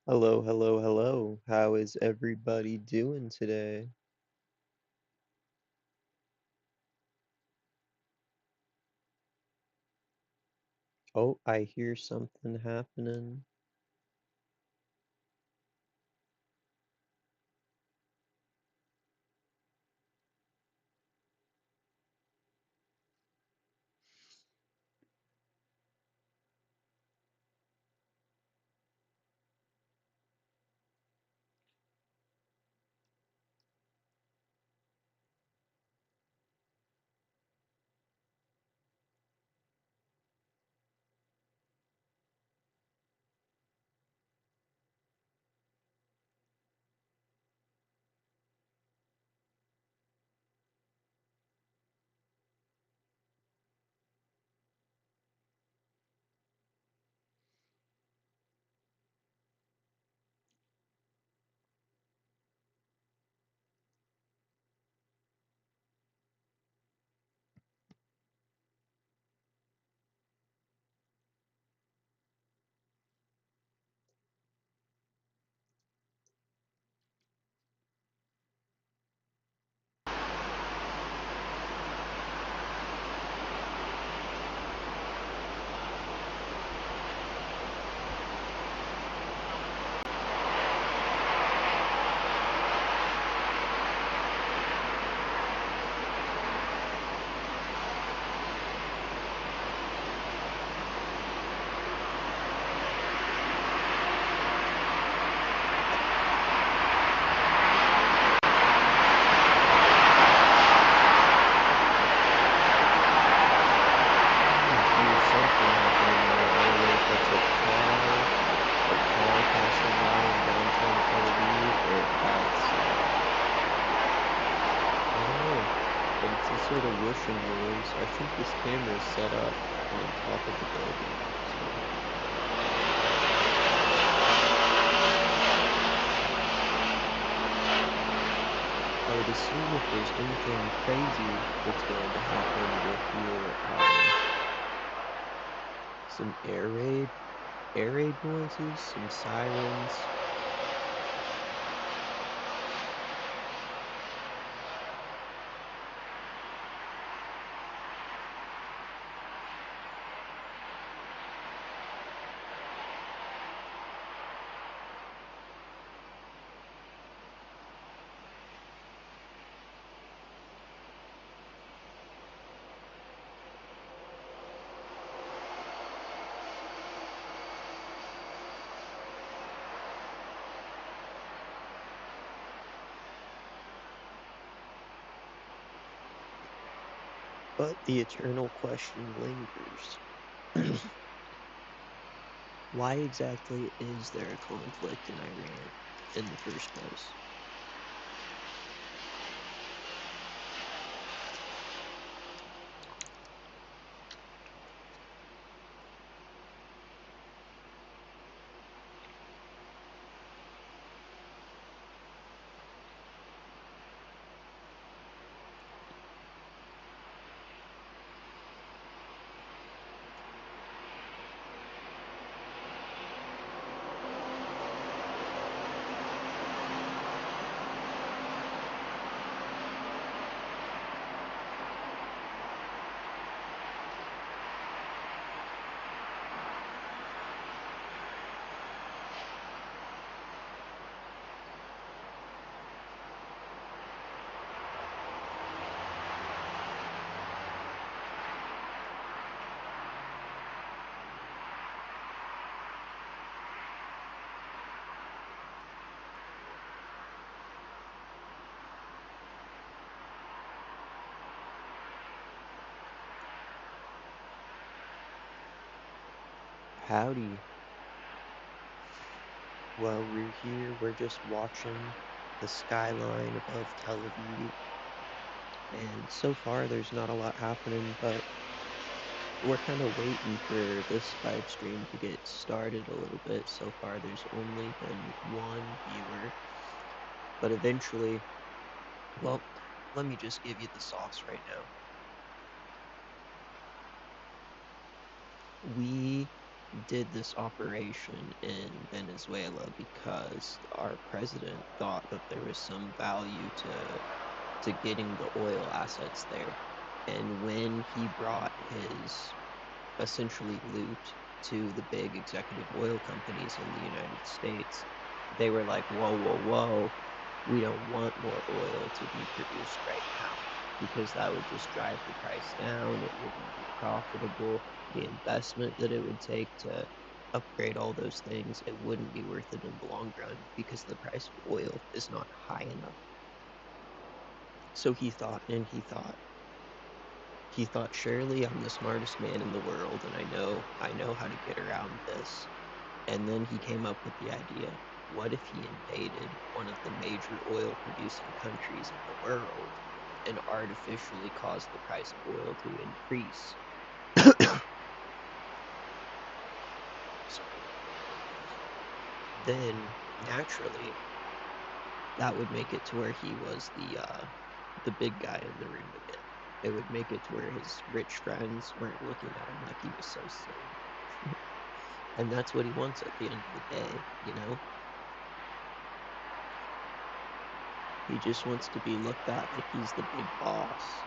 Hello, hello, hello. How is everybody doing today? Oh, I hear something happening. I hear something happening there. I don't know if that's a car passing by in downtown Tel Aviv, or if that's, I don't know, but it's a sort of whooshing noise. I think this camera is set up on top of the building, so I would assume if there's anything crazy that's going to happen, we'll hear some air raid noises, some sirens. But the eternal question lingers. Why exactly is there a conflict in Iran in the first place? Howdy. Well, we're here, we're just watching the skyline above Tel Aviv, and so far there's not a lot happening, but we're kind of waiting for this live stream to get started a little bit. So far there's only been one viewer, but eventually, well, let me just give you the sauce right now. We did this operation in Venezuela because our president thought that there was some value to getting the oil assets there. And when he brought his essentially loot to the big executive oil companies in the United States, they were like, whoa, whoa, whoa, we don't want more oil to be produced right now because that would just drive the price down. It wouldn't be profitable. The investment that it would take to upgrade all those things, it wouldn't be worth it in the long run because the price of oil is not high enough. So he thought and he thought. He thought, surely I'm the smartest man in the world and I know how to get around this. And then he came up with the idea, what if he invaded one of the major oil producing countries in the world and artificially caused the price of oil to increase? Sorry. Then naturally that would make it to where he was the big guy in the room again. It would make it to where his rich friends weren't looking at him like he was so silly. And that's what he wants at the end of the day, you know? He just wants to be looked at like he's the big boss.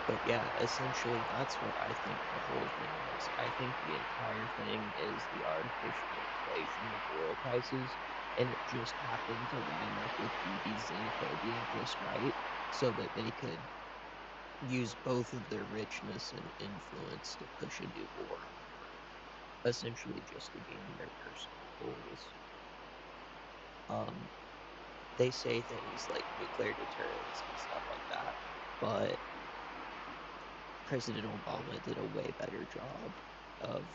But yeah, essentially that's what I think the whole thing is. I think the entire thing is the artificial inflation of oil prices, and it just happened to line up with Bebe's xenophobia just right, so that they could use both of their richness and influence to push a new war, essentially just to gain their personal goals. They say things like nuclear deterrence and stuff like that, but President Obama did a way better job of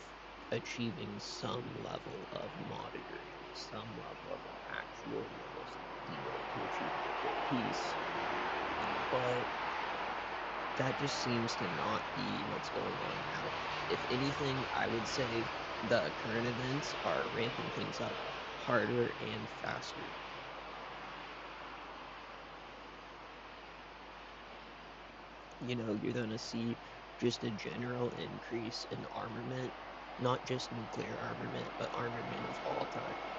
achieving some level of monitoring, some level of an actual realistic deal to achieve nuclear peace. But that just seems to not be what's going on now. If anything, I would say the current events are ramping things up harder and faster. You know, you're going to see just a general increase in armament, not just nuclear armament, but armament of all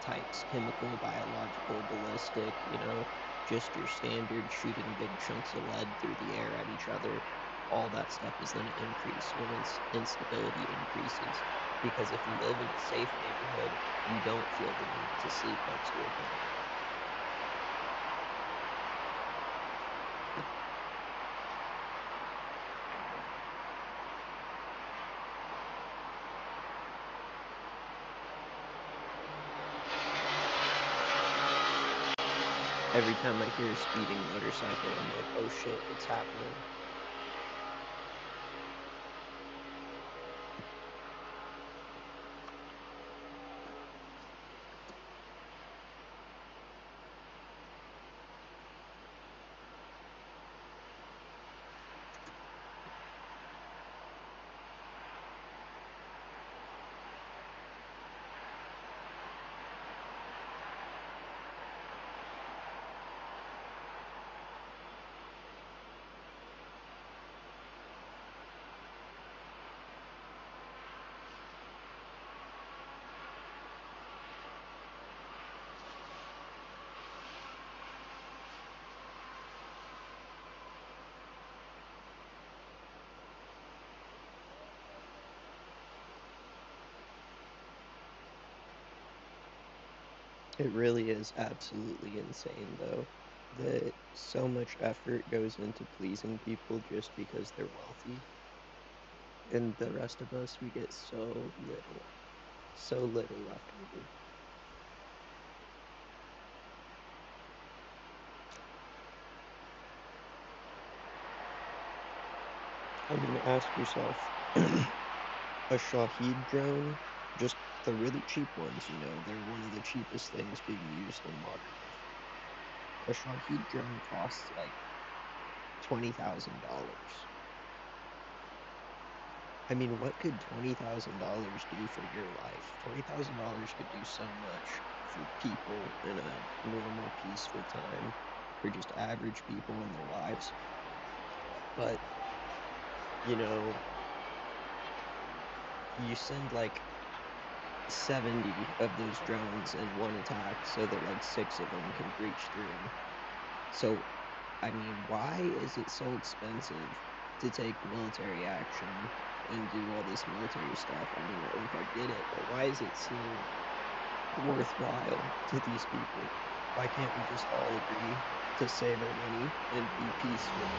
types, chemical, biological, ballistic, you know, just your standard shooting big chunks of lead through the air at each other. All that stuff is going to increase when instability increases. Because if you live in a safe neighborhood, you don't feel the need to sleep next to a gun. Every time I hear a speeding motorcycle, I'm like, oh shit, it's happening. It really is absolutely insane, though, that so much effort goes into pleasing people just because they're wealthy, and the rest of us, we get so little left over. I mean, ask yourself, a Shahid drone, just the really cheap ones, you know, they're one of the cheapest things being used in modern warfare. A Shahid drone costs like $20,000. I mean, what could $20,000 do for your life? $20,000 could do so much for people in a normal, peaceful time. for just average people in their lives. But, you know, you send like 70 of those drones in one attack so that like six of them can breach through. So, I mean, why is it so expensive to take military action and do all this military stuff? I mean, like, I get it, but why does it seem worthwhile to these people? Why can't we just all agree to save our money and be peaceful?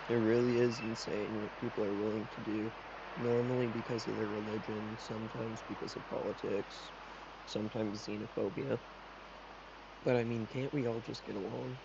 It really is insane what people are willing to do. Normally because of their religion, sometimes because of politics, sometimes xenophobia. But I mean, can't we all just get along?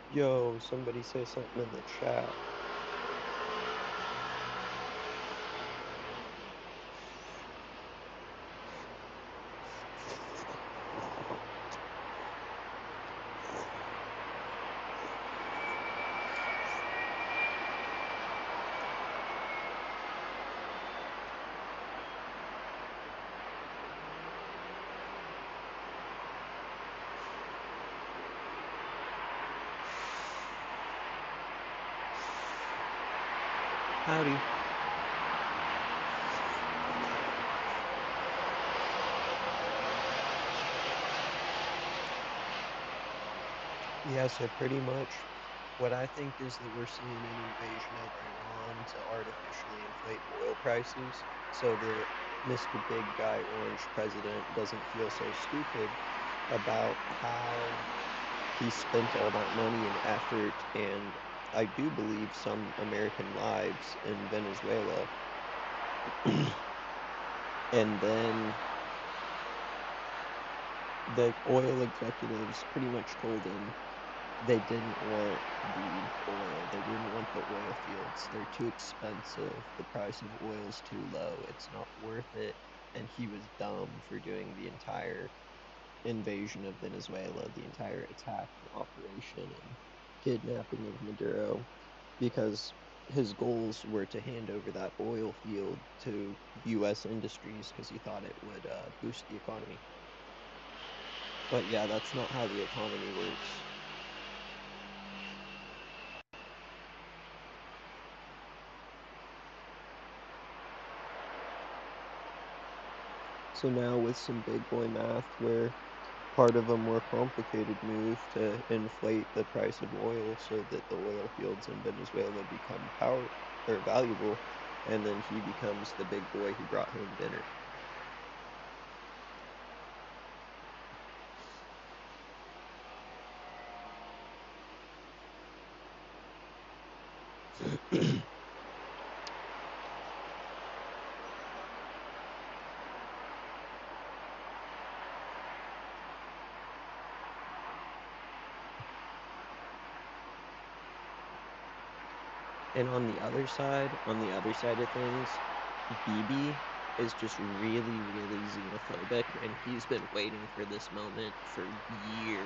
Yo, somebody say something in the chat. Howdy. Yeah, so pretty much what I think is that we're seeing an invasion of Iran to artificially inflate oil prices so that Mr. Big Guy Orange President doesn't feel so stupid about how he spent all that money and effort and I do believe some American lives in Venezuela. And then the oil executives pretty much told him they didn't want the oil. They didn't want the oil fields. They're too expensive. The price of oil's too low. It's not worth it. And he was dumb for doing the entire invasion of Venezuela, the entire attack and operation and kidnapping of Maduro, because his goals were to hand over that oil field to U.S. industries because he thought it would boost the economy. But yeah, that's not how the economy works. So now with some big boy math where part of a more complicated move to inflate the price of oil so that the oil fields in Venezuela become valuable, and then he becomes the big boy who brought home dinner. And on the other side of things, Bebe is just really, really xenophobic, and he's been waiting for this moment for years.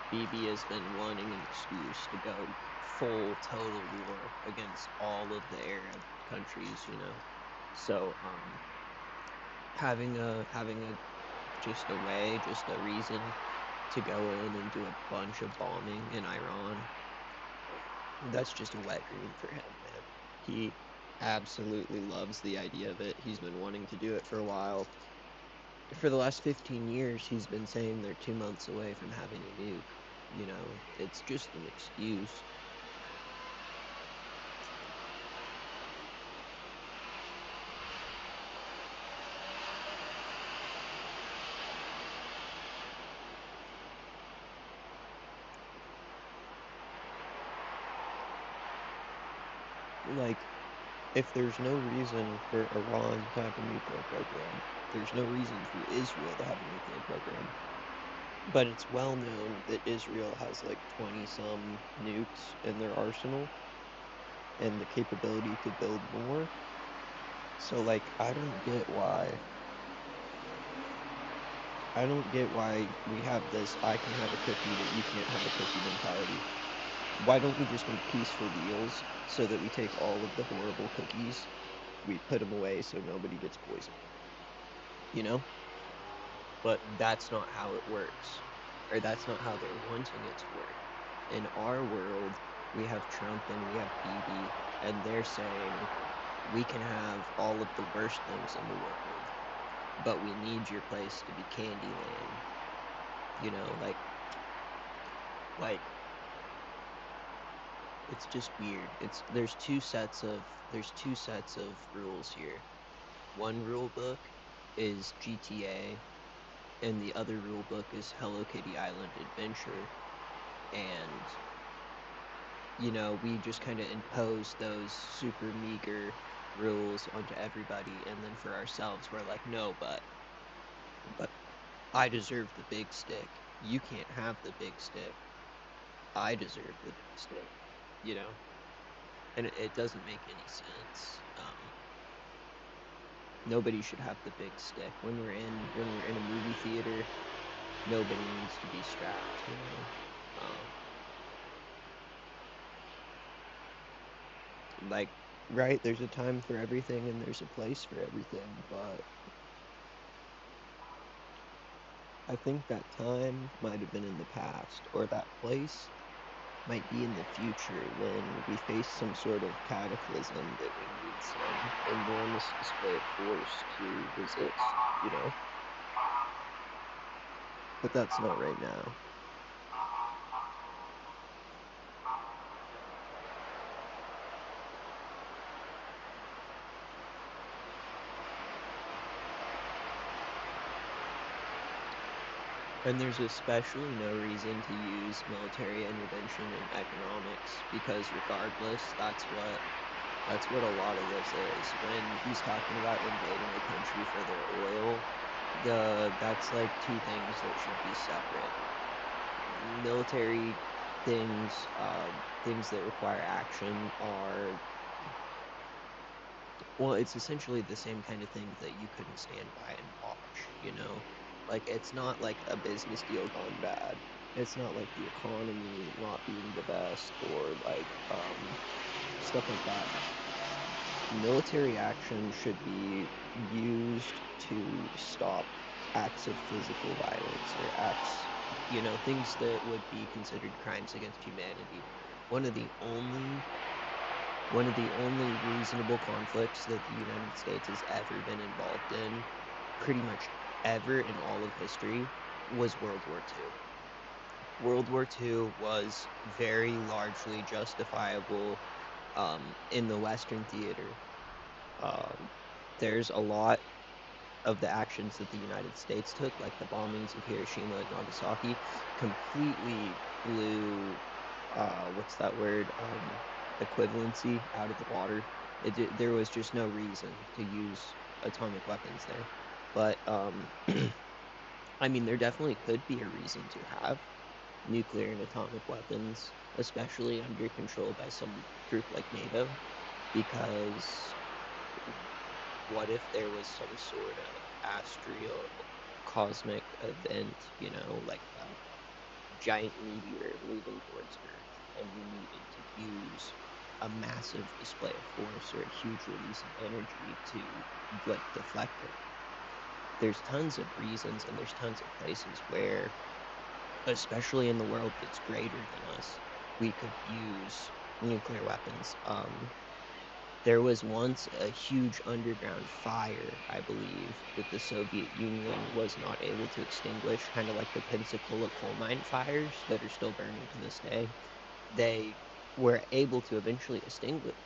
Bebe has been wanting an excuse to go full total war against all of the Arab countries, you know. So having a just a way, just a reason to go in and do a bunch of bombing in Iran, that's just a wet dream for him, man. He absolutely loves the idea of it. He's been wanting to do it for a while. For the last 15 years, he's been saying they're 2 months away from having a nuke. You know, it's just an excuse. Like, if there's no reason for Iran to have a nuclear program, there's no reason for Israel to have a nuclear program. But it's well known that Israel has like 20-some nukes in their arsenal and the capability to build more. So, like, I don't get why we have this I can have a cookie that you can't have a cookie mentality. Why don't we just make peaceful deals so that we take all of the horrible cookies, we put them away so nobody gets poisoned? You know? But that's not how it works. Or that's not how they're wanting it to work. In our world, we have Trump and we have Bebe, and they're saying we can have all of the worst things in the world, but we need your place to be Candyland. You know, like it's just weird. There's two sets of rules here. One rule book is GTA, and the other rule book is Hello Kitty Island Adventure. And you know, we just kind of impose those super meager rules onto everybody, and then for ourselves, we're like, no, but I deserve the big stick. You can't have the big stick. I deserve the big stick. You know, and it doesn't make any sense. Nobody should have the big stick when we're in a movie theater. Nobody needs to be strapped. You know. Like, right, there's a time for everything and there's a place for everything, but I think that time might have been in the past, or that place might be in the future when we face some sort of cataclysm that we need some enormous display of force to resist, you know? But that's not right now. And there's especially no reason to use military intervention in economics, because regardless, that's what a lot of this is. When he's talking about invading a country for their oil, that's like two things that should be separate. Military things, things that require action are, well, it's essentially the same kind of thing that you couldn't stand by and watch, you know? Like, it's not like a business deal gone bad. It's not like the economy not being the best, or like stuff like that. Military action should be used to stop acts of physical violence, or acts, you know, things that would be considered crimes against humanity. One of the only one of the only reasonable conflicts that the United States has ever been involved in, pretty much ever in all of history, was World War II. World War II was very largely justifiable in the Western theater. Um, there's a lot of the actions that the United States took, like the bombings of Hiroshima and Nagasaki, completely blew what's that word? Equivalency out of the water. There was just no reason to use atomic weapons there. But I mean, there definitely could be a reason to have nuclear and atomic weapons, especially under control by some group like NATO, because what if there was some sort of astral cosmic event, like a giant meteor moving towards Earth, and we needed to use a massive display of force or a huge release of energy to like deflect it? There's tons of reasons and there's tons of places where, especially in the world that's greater than us, we could use nuclear weapons. There was once a huge underground fire, I believe, that the Soviet Union was not able to extinguish, kind of like the Pensacola coal mine fires that are still burning to this day. They were able to eventually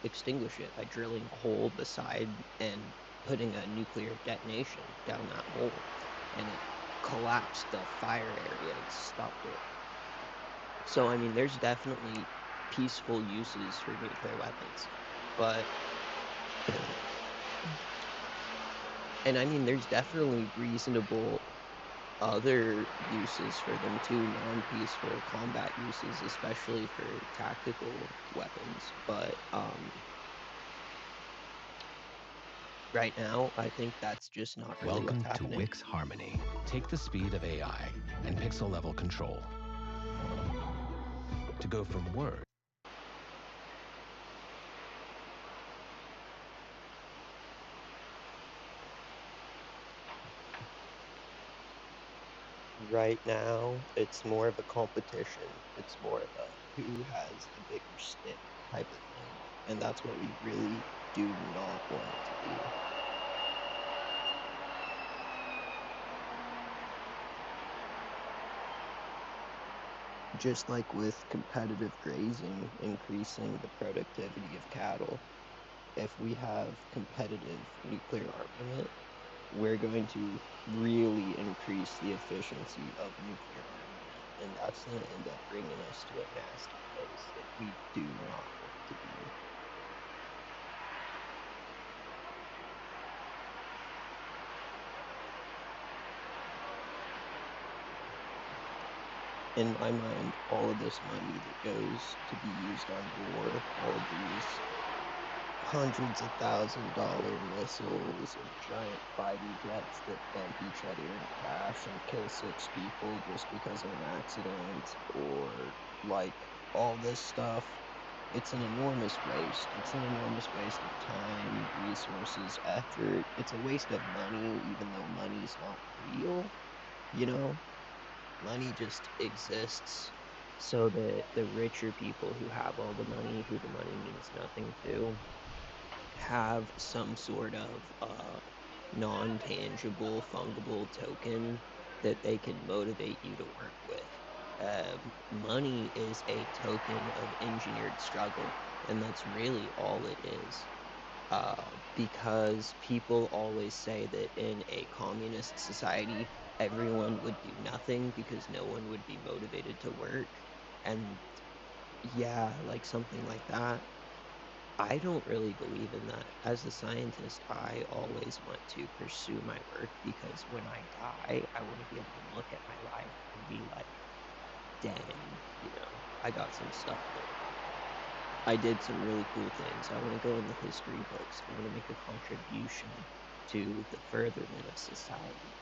extinguish it by drilling a hole beside and putting a nuclear detonation down that hole, and it collapsed the fire area and stopped it. So, I mean, there's definitely peaceful uses for nuclear weapons, but and I mean, there's definitely reasonable other uses for them too, non-peaceful combat uses, especially for tactical weapons. But right now, I think that's just not really what's Welcome to happening. Wix Harmony. Take the speed of AI and pixel level control to go from word. Right now, it's more of a competition. It's more of a who has the bigger stick type of thing. And that's what we really do not want it to be. Just like with competitive grazing, increasing the productivity of cattle, if we have competitive nuclear armament, we're going to really increase the efficiency of nuclear armament. And that's going to end up bringing us to a nasty place that we do not want to be. In my mind, all of this money that goes to be used on war, all of these hundreds of $1,000 missiles and giant fighter jets that bump each other and crash and kill 6 people just because of an accident, or like all this stuff, it's an enormous waste. It's an enormous waste of time, resources, effort. It's a waste of money, even though money's not real, you know? Money just exists so that the richer people who have all the money, who the money means nothing to, have some sort of non-tangible, fungible token that they can motivate you to work with. Money is a token of engineered struggle, and that's really all it is. Because people always say that in a communist society, everyone would do nothing because no one would be motivated to work. And yeah, like something like that. I don't really believe in that. As a scientist, I always want to pursue my work because when I die, I want to be able to look at my life and be like, dang, I got some stuff done. I did some really cool things. I want to go in the history books. I want to make a contribution to the furtherment of society,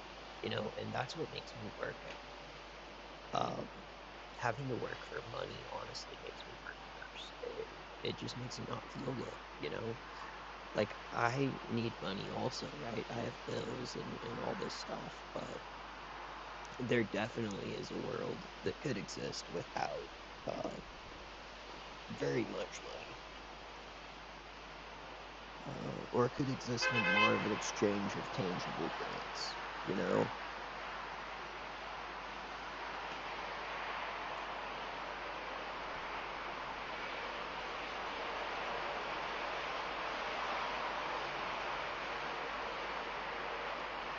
and that's what makes me work, I think. Having to work for money honestly makes me work worse. It just makes it not feel good. Like, I need money also, right? I have bills and all this stuff, but there definitely is a world that could exist without uh, very much money. Or could exist in more of an exchange of tangible goods, you know?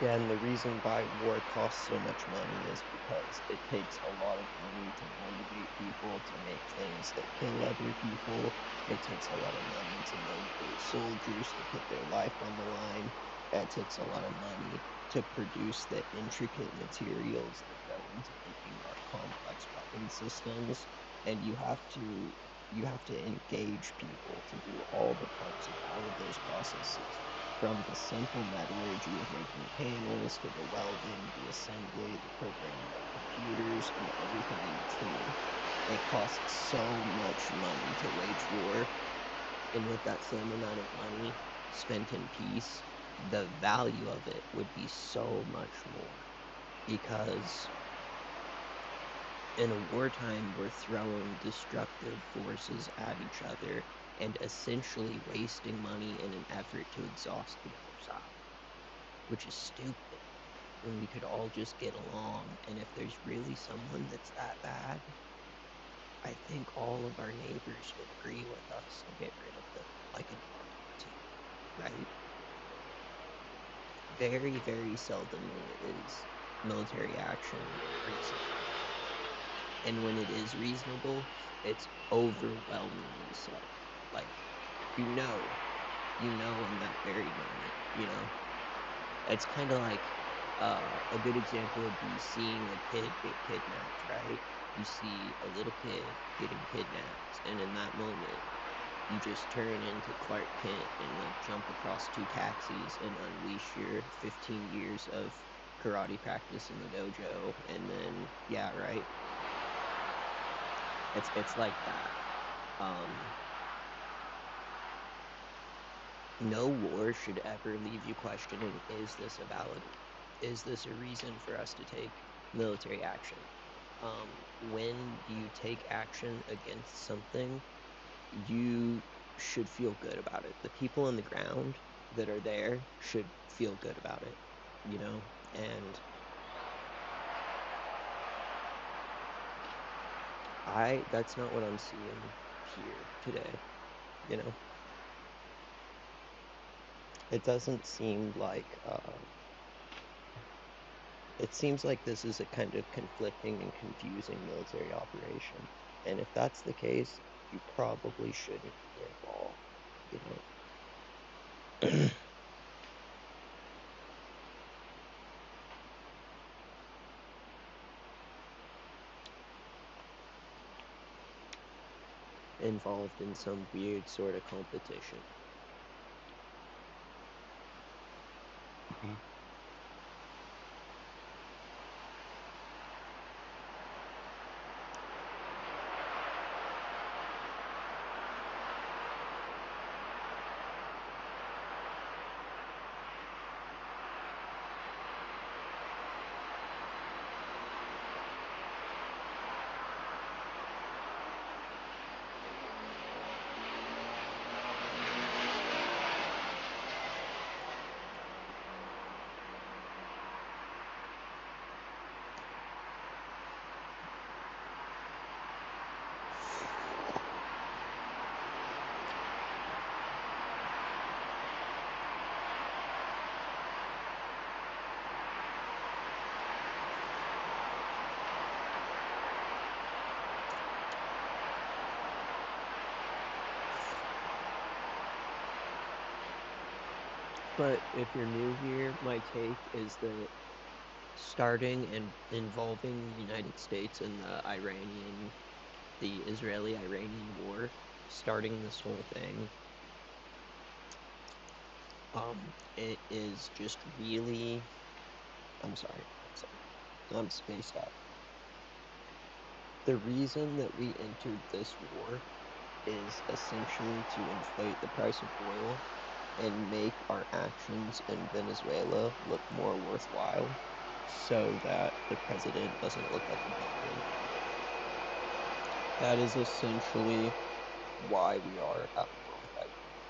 Yeah, and the reason why war costs so much money is because it takes a lot of money to motivate people to make things that kill other people. It takes a lot of money to motivate soldiers to put their life on the line. It takes a lot of money to produce the intricate materials that go into making our complex weapon systems. And you have to engage people to do all the parts of all of those processes, from the simple metallurgy of making panels to the welding, the assembly, the programming of computers, and everything in between. It costs so much money to wage war, and with that same amount of money spent in peace, the value of it would be so much more. Because in a wartime, we're throwing destructive forces at each other and essentially wasting money in an effort to exhaust the other side, which is stupid when we could all just get along. And if there's really someone that's that bad, I think all of our neighbors would agree with us to get rid of them, like in World War II, right? Very, very seldomly is military action reasonable. And when it is reasonable, it's overwhelmingly so. Like, you know, in that very moment. It's kind of like a good example would be seeing a kid get kidnapped, right? You see a little kid getting kidnapped, and in that moment, you just turn into Clark Kent and like jump across two taxis and unleash your 15 years of karate practice in the dojo, and then yeah, right. It's like that. Um, no war should ever leave you questioning, is this a reason for us to take military action? When you take action against something, you should feel good about it. The people on the ground that are there should feel good about it, you know? And that's not what I'm seeing here today, you know? It doesn't seem like, it seems like this is a kind of conflicting and confusing military operation. And if that's the case, you probably shouldn't be involved, you know? Involved in some weird sort of competition. Mhm. But if you're new here, my take is that starting and involving the United States in the Israeli-Iranian war, starting this whole thing, it is just really, I'm sorry, one second, I'm spaced out. The reason that we entered this war is essentially to inflate the price of oil and make our actions in Venezuela look more worthwhile so that the president doesn't look like a buffoon. That is essentially why we are at war with Iran.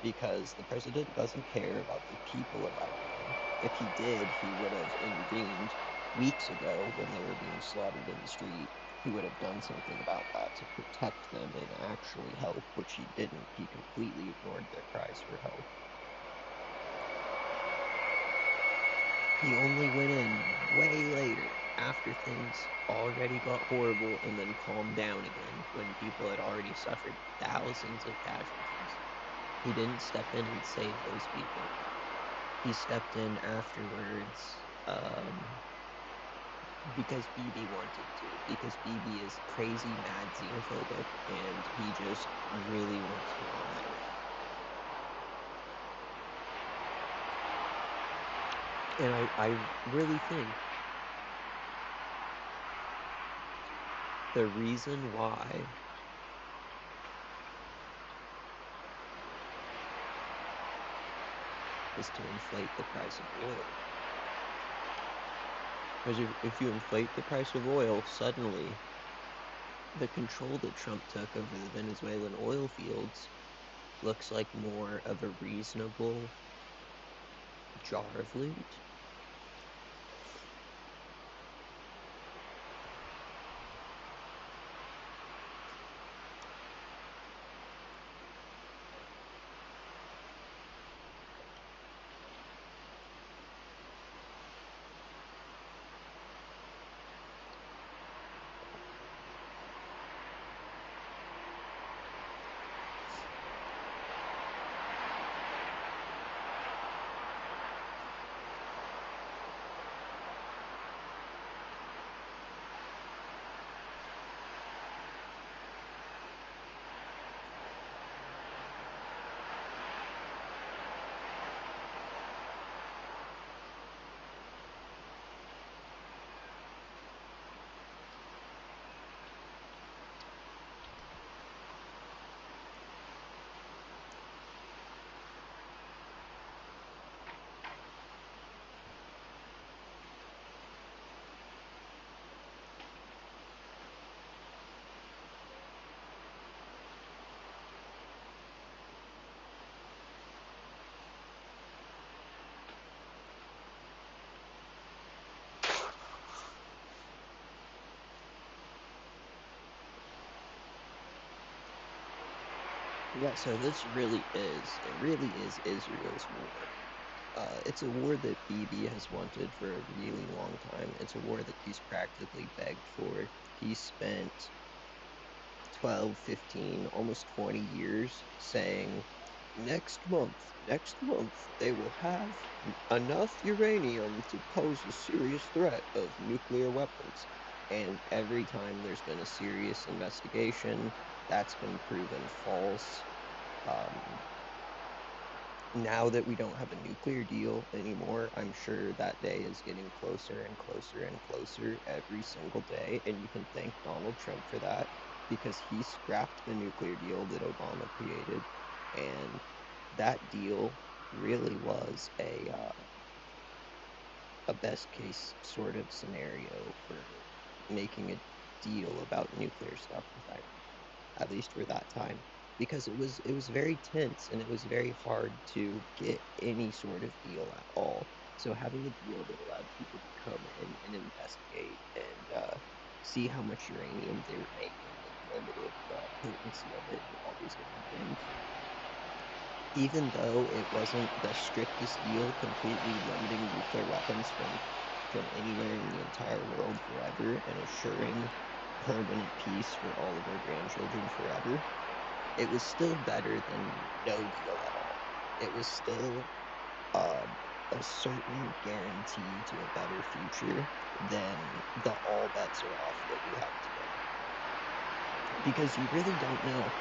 Because the president doesn't care about the people of Iran. If he did, he would have intervened weeks ago when they were being slaughtered in the street. He would have done something about that to protect them and actually help, which he didn't. He completely ignored their cries for help. He only went in way later, after things already got horrible, and then calmed down again when people had already suffered thousands of casualties. He didn't step in and save those people. He stepped in afterwards, because Bebe wanted to, because Bebe is crazy, mad, xenophobic, and he just really wants to go on that rant. And I really think the reason why is to inflate the price of oil. Because if you inflate the price of oil, suddenly the control that Trump took over the Venezuelan oil fields looks like more of a reasonable jar of loot. Yeah, so this really is Israel's war. It's a war that Bibi has wanted for a really long time. It's a war that he's practically begged for. He spent 12, 15, almost 20 years saying, next month, they will have enough uranium to pose a serious threat of nuclear weapons. And every time there's been a serious investigation, that's been proven false. Now that we don't have a nuclear deal anymore, I'm sure that day is getting closer and closer and closer every single day. And you can thank Donald Trump for that, because he scrapped the nuclear deal that Obama created. And that deal really was a best case sort of scenario for making a deal about nuclear stuff with Iran, at least for that time, because it was very tense and it was very hard to get any sort of deal at all. So having a deal that allowed people to come in and investigate and see how much uranium they were making and the limited potency of it and all these different things, even though it wasn't the strictest deal, completely limiting nuclear weapons from anywhere in the entire world forever and assuring permanent peace for all of our grandchildren forever, it was still better than no deal at all. It was still uh, a certain guarantee to a better future than the all bets are off that we have today. Because you really don't know.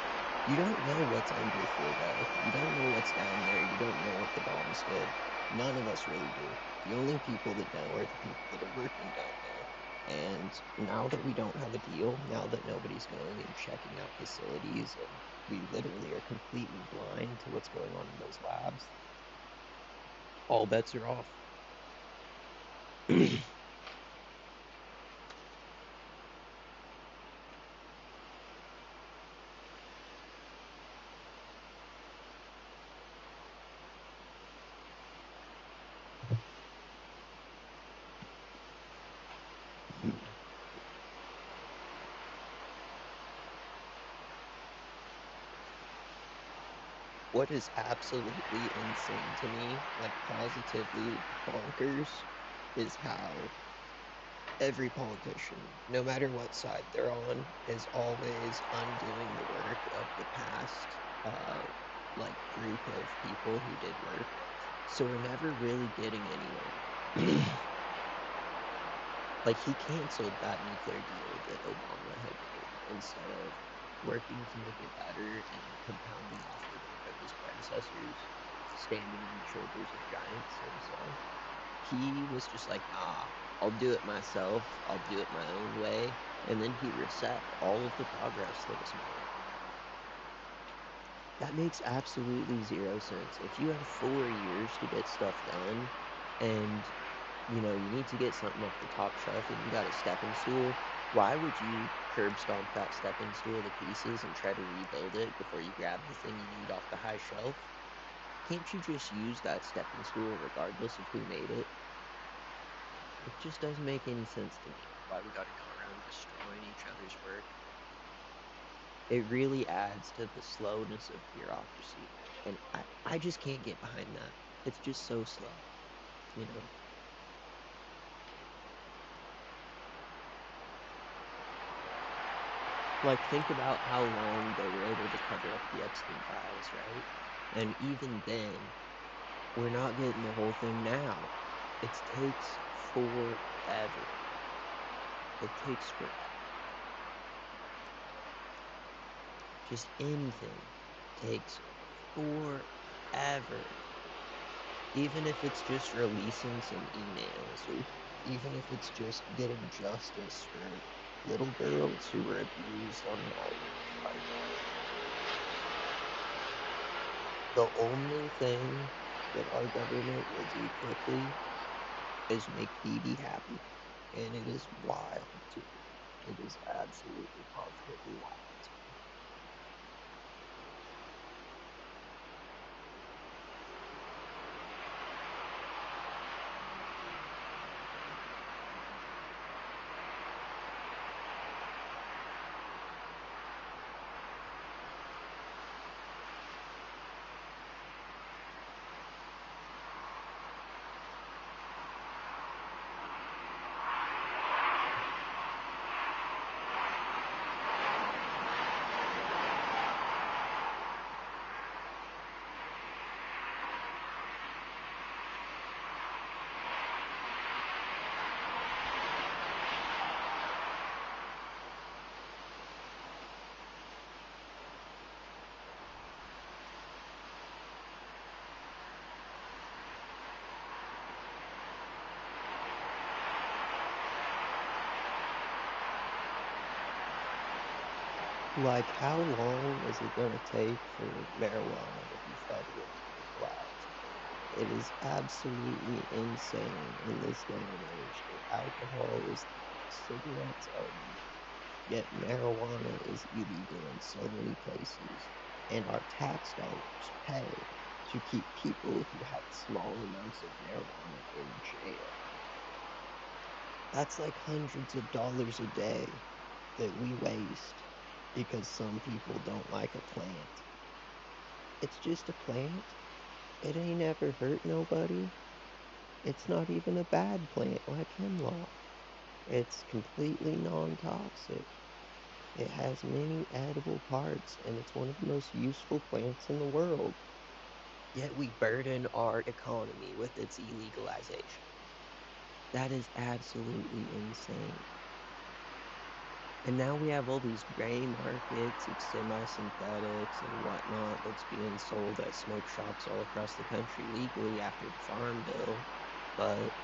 You don't know what's under 4-0. You don't know what's down there. You don't know what the bombs did. None of us really do. The only people that know are the people that are working down there. And now that we don't have a deal, now that nobody's going and checking out facilities, and we literally are completely blind to what's going on in those labs, all bets are off. What is absolutely insane to me, like positively bonkers, is how every politician, no matter what side they're on, is always undoing the work of the past, like group of people who did work. So we're never really getting anywhere. Like he canceled that nuclear deal that Obama had made instead of working to make it better and compounding off the work of his predecessors, standing on the shoulders of giants himself. He was just like, nah, I'll do it myself. I'll do it my own way. And then he reset all of the progress that was made. That makes absolutely zero sense. If you have 4 years to get stuff done and you need to get something off the top shelf and you got a stepping stool, why would you curb stomp that stepping stool to pieces and try to rebuild it before you grab the thing you need off the high shelf? Can't you just use that stepping stool regardless of who made it? It just doesn't make any sense to me why we gotta go around destroying each other's work. It really adds to the slowness of bureaucracy. And I just can't get behind that. It's just so slow, you know? Like, think about how long they were able to cover up the Epstein files, right? And even then, we're not getting the whole thing now. It takes forever. It takes forever. Just anything takes forever. Even if it's just releasing some emails, or even if it's just getting justice for little girls who were abused on an island. Like, the only thing that our government will do quickly is make Bebe happy. And it is wild to me. It is absolutely positively wild to me. Like, how long is it going to take for marijuana to be federally legalized? It is absolutely insane in this day and age that alcohol is legal, cigarettes are legal, yet marijuana is illegal in so many places, and our tax dollars pay to keep people who had small amounts of marijuana in jail. That's like hundreds of dollars a day that we waste because some people don't like a plant. It's just a plant. It ain't ever hurt nobody. It's not even a bad plant like hemlock. It's completely non-toxic. It has many edible parts, and it's one of the most useful plants in the world. Yet we burden our economy with its illegalization. That is absolutely insane. And now we have all these gray markets of semi-synthetics and whatnot that's being sold at smoke shops all across the country legally after the Farm Bill, but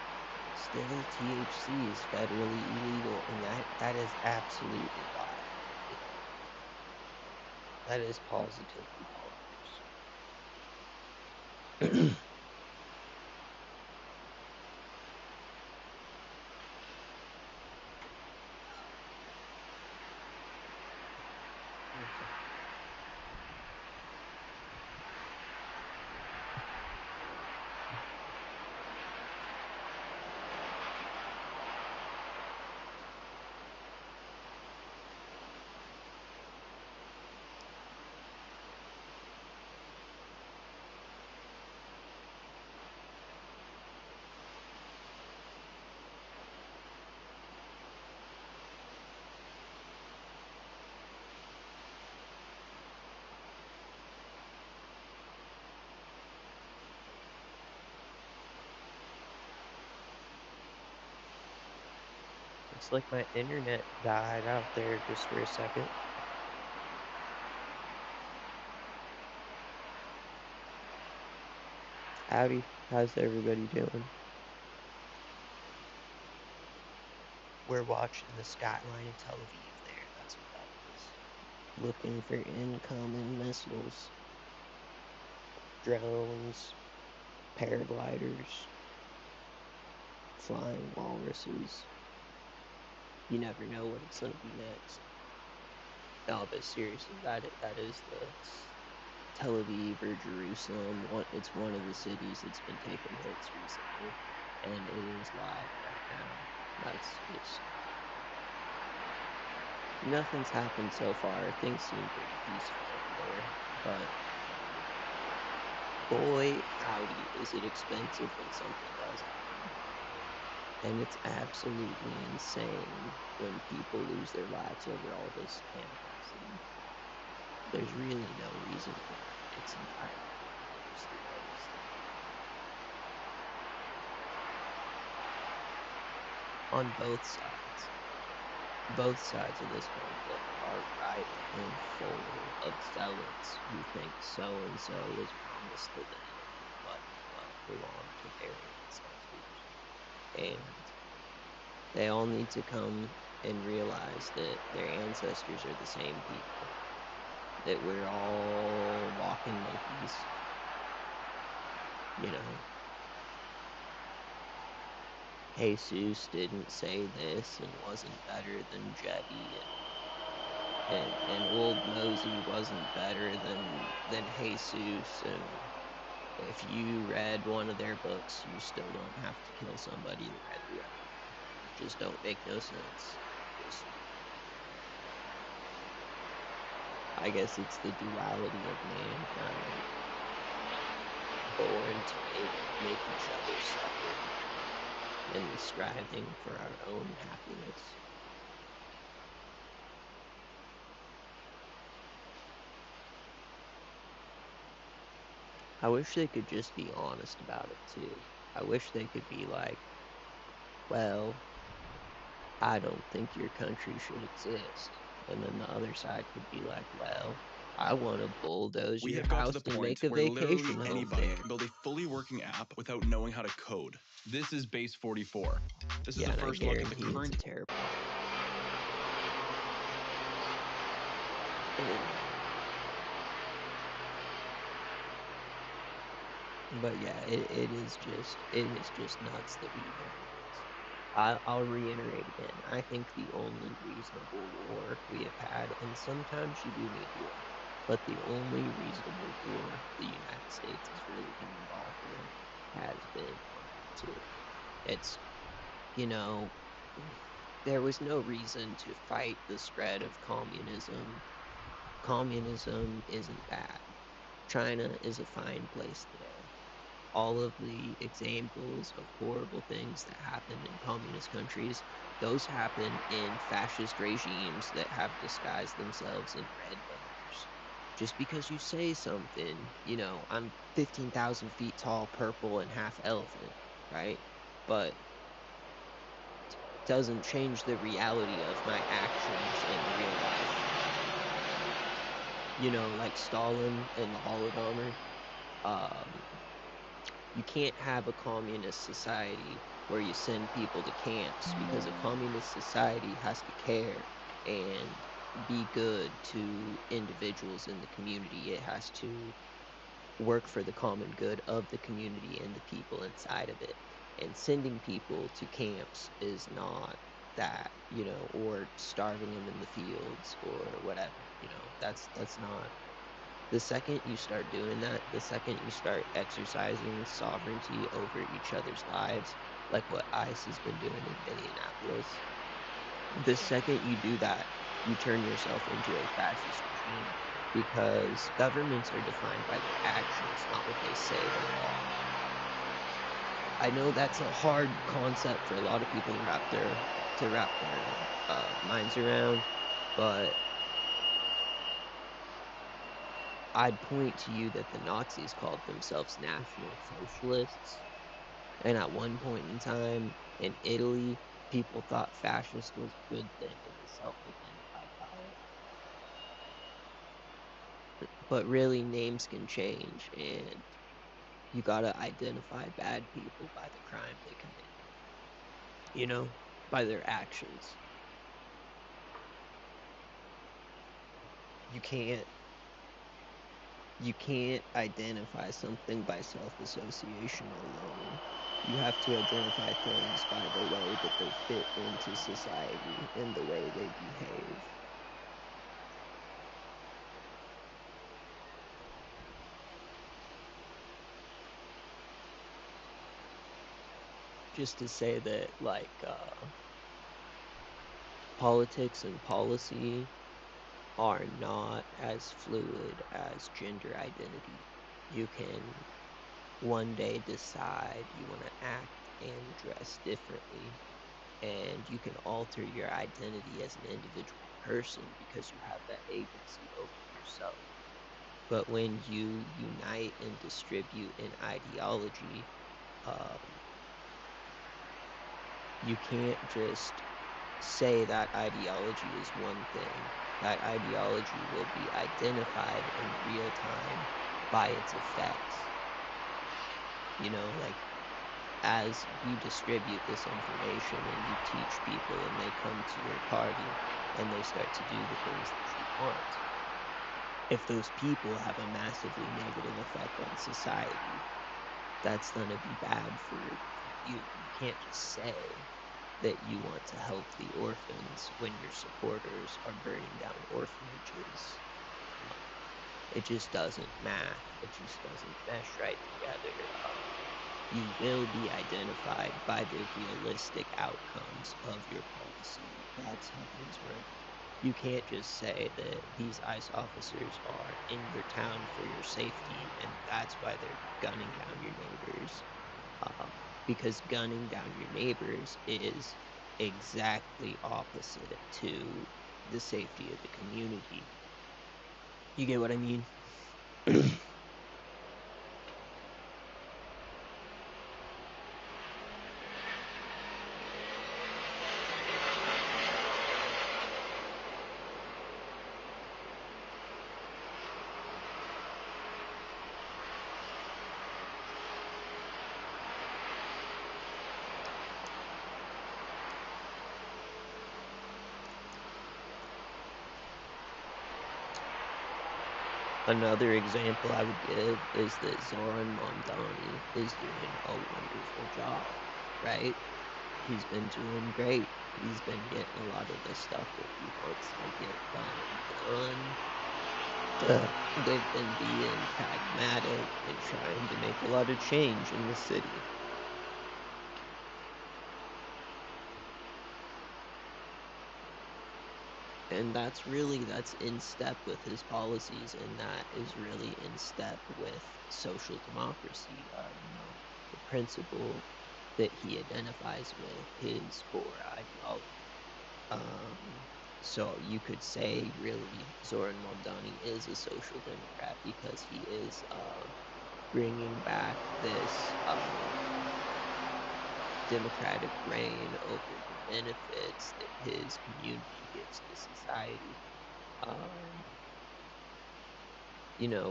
still THC is federally illegal, and that is absolutely wild to me. That is positively bonkers. Looks like my internet died out there just for a second. Howdy, how's everybody doing? We're watching the skyline of Tel Aviv there, that's what that is. Looking for incoming missiles, drones, paragliders, flying walruses. You never know what it's gonna be next. No, but seriously, that is the Tel Aviv or Jerusalem. It's one of the cities that's been taking hits recently, and it is live right now. That's just nothing's happened so far. Things seem pretty peaceful over there, but boy, howdy, is it expensive when something does happen. And it's absolutely insane when people lose their lives over all this animosity. There's really no reason for it. It's entirely ridiculous the way these things on both sides. Both sides of this conflict are ripe and full of zealots who think so and so is promised to them what belonged to their ancestors. And they all need to come and realize that their ancestors are the same people, that we're all walking monkeys, you know. Jesus didn't say this and wasn't better than Jebby, and old Mosey wasn't better than Jesus, and if you read one of their books, you still don't have to kill somebody that read the other one. It just don't make no sense. Just, I guess it's the duality of mankind, born to make each other suffer, and striving for our own happiness. I wish they could just be honest about it too. I wish they could be like, well, I don't think your country should exist. And then the other side could be like, well, I want to bulldoze We your have got to the house and point make a where literally vacation home anybody there. can build a fully working app without knowing how to code. This is Base 44. This is Yeah, a and I first look at the guarantee it's a current. terrible idea. But yeah, it is just nuts that we have this. I'll reiterate again. I think the only reasonable war we have had, and sometimes you do need war, but the only reasonable war the United States has really been involved in has been World War II. It's, you know, there was no reason to fight the spread of communism. Communism isn't bad. China is a fine place today. All of the examples of horrible things that happen in communist countries, those happen in fascist regimes that have disguised themselves in red banners. Just because you say something, I'm 15,000 feet tall, purple, and half elephant, right? But doesn't change the reality of my actions in real life. Like Stalin and the Holodomor. Um, you can't have a communist society where you send people to camps because a communist society has to care and be good to individuals in the community. It has to work for the common good of the community and the people inside of it. And sending people to camps is not that, or starving them in the fields or whatever, that's not. The second you start doing that, the second you start exercising sovereignty over each other's lives, like what ICE has been doing in Minneapolis, the second you do that, you turn yourself into a fascist regime because governments are defined by their actions, not what they say they are. I know that's a hard concept for a lot of people to wrap their minds around, but I'd point to you that the Nazis called themselves National Socialists, and at one point in time in Italy, people thought fascist was a good thing as a self-identified power. But really, names can change, and you gotta identify bad people by the crime they commit, you know, by their actions. You can't identify something by self-association alone. You have to identify things by the way that they fit into society and the way they behave. Just to say that, like, politics and policy are not as fluid as gender identity. You can one day decide you want to act and dress differently, and you can alter your identity as an individual person because you have that agency over yourself. But when you unite and distribute an ideology, um, you can't just say that ideology is one thing. That ideology will be identified in real time by its effects. You know, like, as you distribute this information and you teach people and they come to your party and they start to do the things that you want, if those people have a massively negative effect on society, that's going to be bad for you. You can't just say that you want to help the orphans when your supporters are burning down orphanages. It just doesn't math. It just doesn't mesh right together. You will be identified by the realistic outcomes of your policy. That's how things work. You can't just say that these ICE officers are in your town for your safety, and that's why they're gunning down your neighbors. Because gunning down your neighbors is exactly opposite to the safety of the community. You get what I mean? Another example I would give is that Zoran Mondani is doing a wonderful job, right? He's been doing great. He's been getting a lot of the stuff that he wants to get done. They've been being pragmatic and trying to make a lot of change in the city. And that's in step with his policies, and that is really in step with social democracy. The principle that he identifies with his core ideology. So you could say, really, Zoran Mondani is a social democrat because he is bringing back this democratic reign over the benefits that his community gives to society.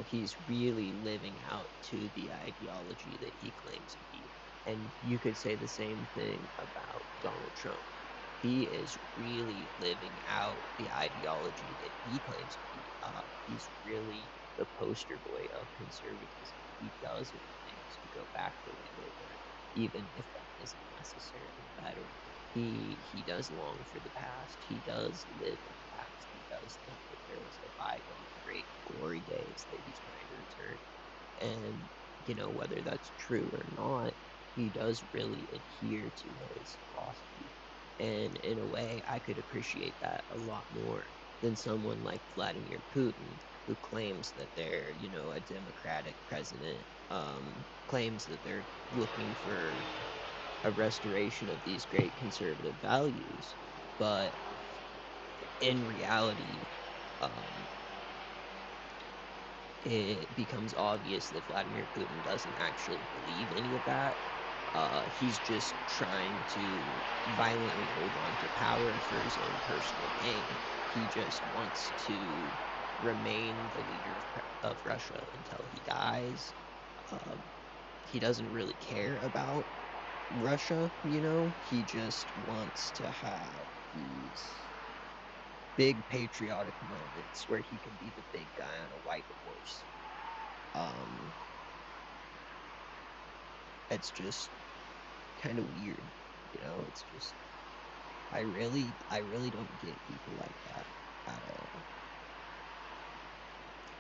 He's really living out to the ideology that he claims to be. And you could say the same thing about Donald Trump. He is really living out the ideology that he claims to be. He's really the poster boy of conservatism. He does want things to go back the way they were, even if that isn't necessarily better. He does long for the past. He does live in the past. He does think that there was a bygone great glory days that he's trying to return. And, whether that's true or not, he does really adhere to his philosophy. And in a way, I could appreciate that a lot more than someone like Vladimir Putin, who claims that they're, a democratic president, claims that they're looking for a restoration of these great conservative values. But in reality, it becomes obvious that Vladimir Putin doesn't actually believe any of that. He's just trying to violently hold on to power for his own personal gain. He just wants to remain the leader of Russia until he dies. Um, he doesn't really care about Russia, you know? He just wants to have these big patriotic moments where he can be the big guy on a white horse. It's just kind of weird, you know? It's just I really don't get people like that at all.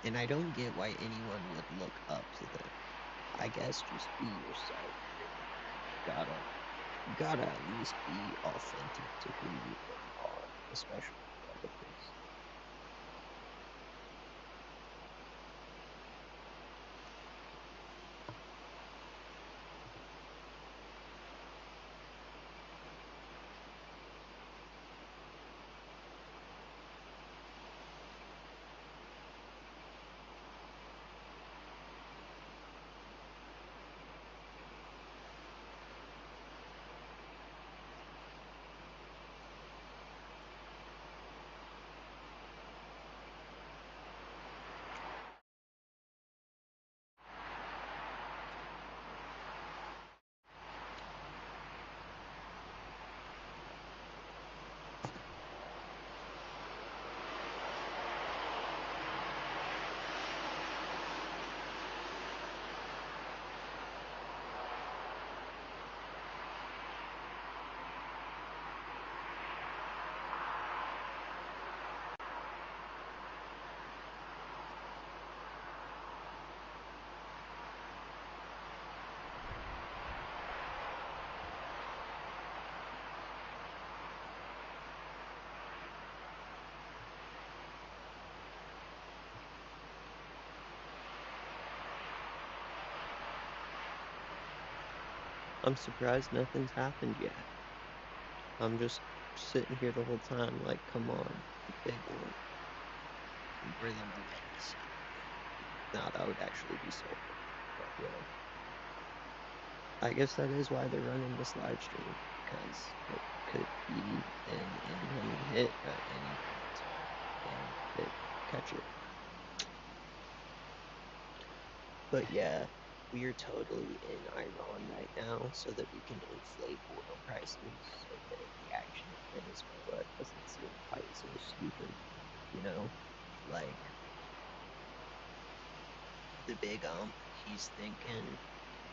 And I don't get why anyone would look up to them. I guess just be yourself. You gotta at least be authentic to who you really are, especially in politics. I'm surprised nothing's happened yet. I'm just sitting here the whole time like, come on, big one. Bring them away. Now that would actually be so cool. But yeah. I guess that is why they're running this live stream, because it could be an incoming hit at any moment, and it catch it. But yeah, we are totally in Iran right now, so that we can inflate oil prices, so that the action in Venezuela doesn't seem quite so stupid, you know? Like, the big he's thinking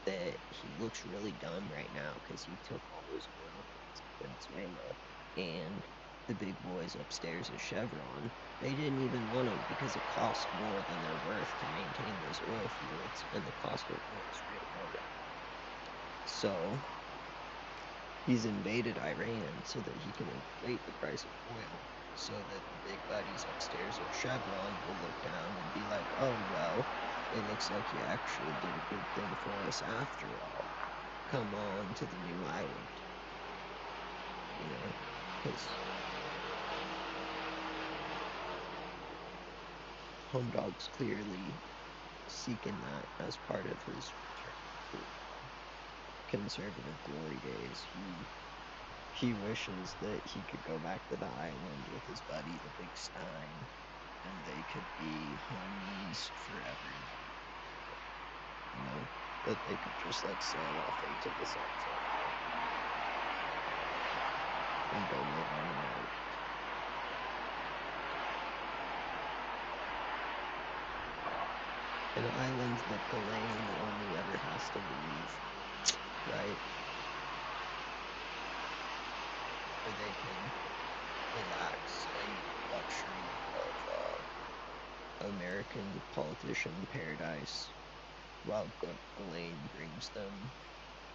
that he looks really dumb right now because he took all those oil fields in Venezuela, and the big boys upstairs at Chevron, they didn't even want them because it costs more than they're worth to maintain those oil fields, and the cost of oil is really low right now. So he's invaded Iran so that he can inflate the price of oil, so that the big buddies upstairs at Chevron will look down and be like, oh well, it looks like you actually did a good thing for us after all. Come on to the new island. You know, because Home Dog's clearly seeking that as part of his return to conservative glory days. He wishes that he could go back to the island with his buddy, the Big Stein, and they could be homies forever. You know, that they could just like sail off into the sunset and go live on an island. An island that Ghislaine only ever has to leave, right? Where they can relax in the luxury of American politician paradise, while Ghislaine brings them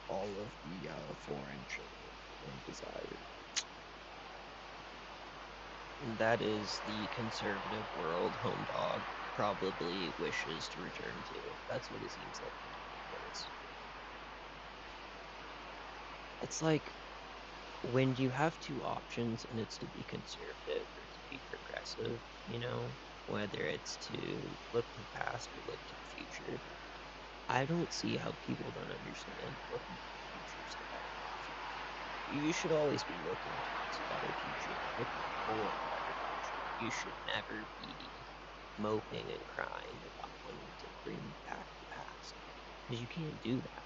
all of the foreign children they desire. And that is the conservative world Home Dog probably wishes to return to. That's what it seems like. It's like when you have two options and it's to be conservative or to be progressive, you know, whether it's to look to the past or look to the future. I don't see how people don't understand looking to the future. You should always be looking towards a better future, looking for a better future. You should never be moping and crying about wanting to bring back the past, because you can't do that.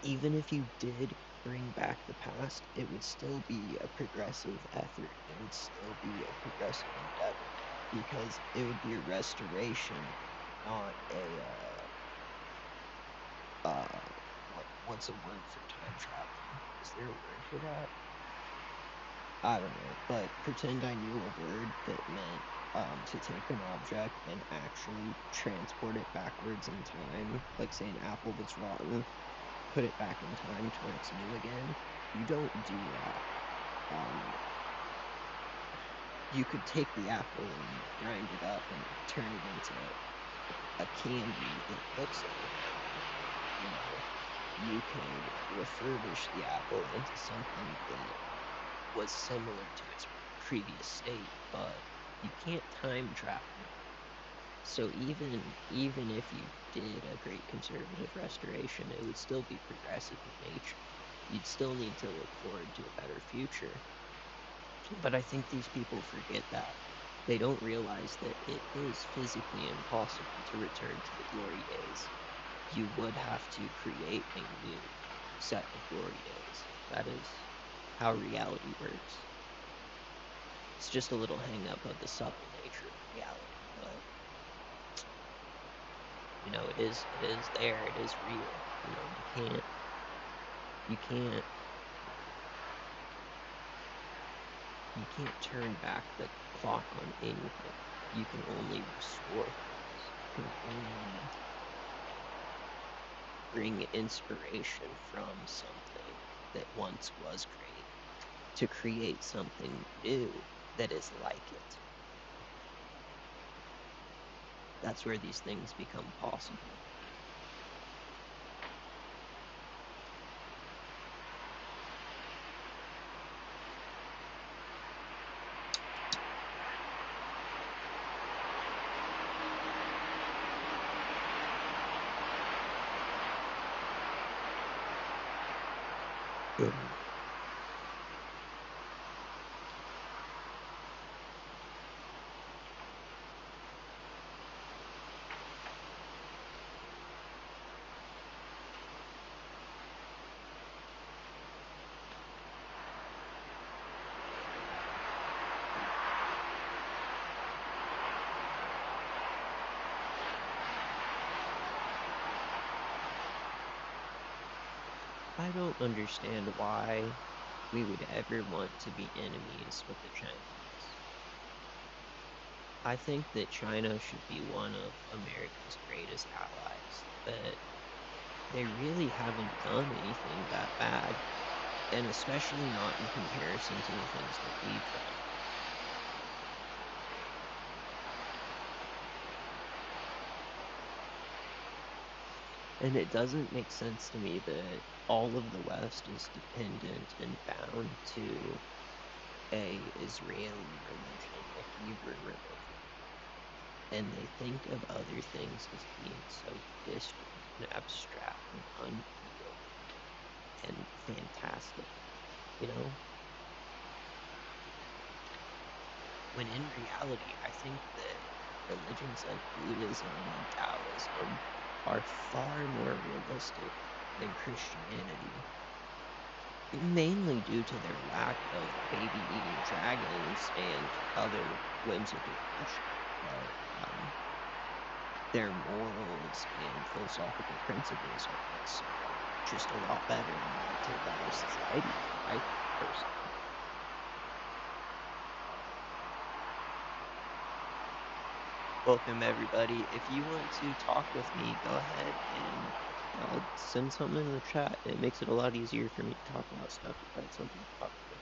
Even if you did bring back the past, it would still be a progressive effort. It would still be a progressive endeavor, because it would be a restoration, not what's a word for time traveling? Is there a word for that? I don't know, but pretend I knew a word that meant to take an object and actually transport it backwards in time, like say an apple that's rotten, put it back in time to when it's new again. You don't do that. You could take the apple and grind it up and turn it into a candy that looks like an apple. You could refurbish the apple into something that was similar to its previous state, but you can't time travel. So even if you did a great conservative restoration, it would still be progressive in nature. You'd still need to look forward to a better future. But I think these people forget that. They don't realize that it is physically impossible to return to the glory days. You would have to create a new set of glory days. That is how reality works. It's just a little hang up of the subtle nature of reality, but it is there, it is real. You can't turn back the clock on anything. You can only restore things. You can only bring inspiration from something that once was great to create something new that is like it. That's where these things become possible. I don't understand why we would ever want to be enemies with the Chinese. I think that China should be one of America's greatest allies, that they really haven't done anything that bad, and especially not in comparison to the things that we've done. And it doesn't make sense to me that all of the West is dependent and bound to a Israeli religion, a Hebrew religion. And they think of other things as being so distant and abstract and unreal and fantastic, When in reality, I think that religions like Buddhism and Taoism are far more realistic than Christianity, mainly due to their lack of baby-eating dragons and other whimsical bullshit. But their morals and philosophical principles are also just a lot better to a better society, I think, personally. Welcome, everybody. If you want to talk with me, go ahead and send something in the chat. It makes it a lot easier for me to talk about stuff if I had something to talk about.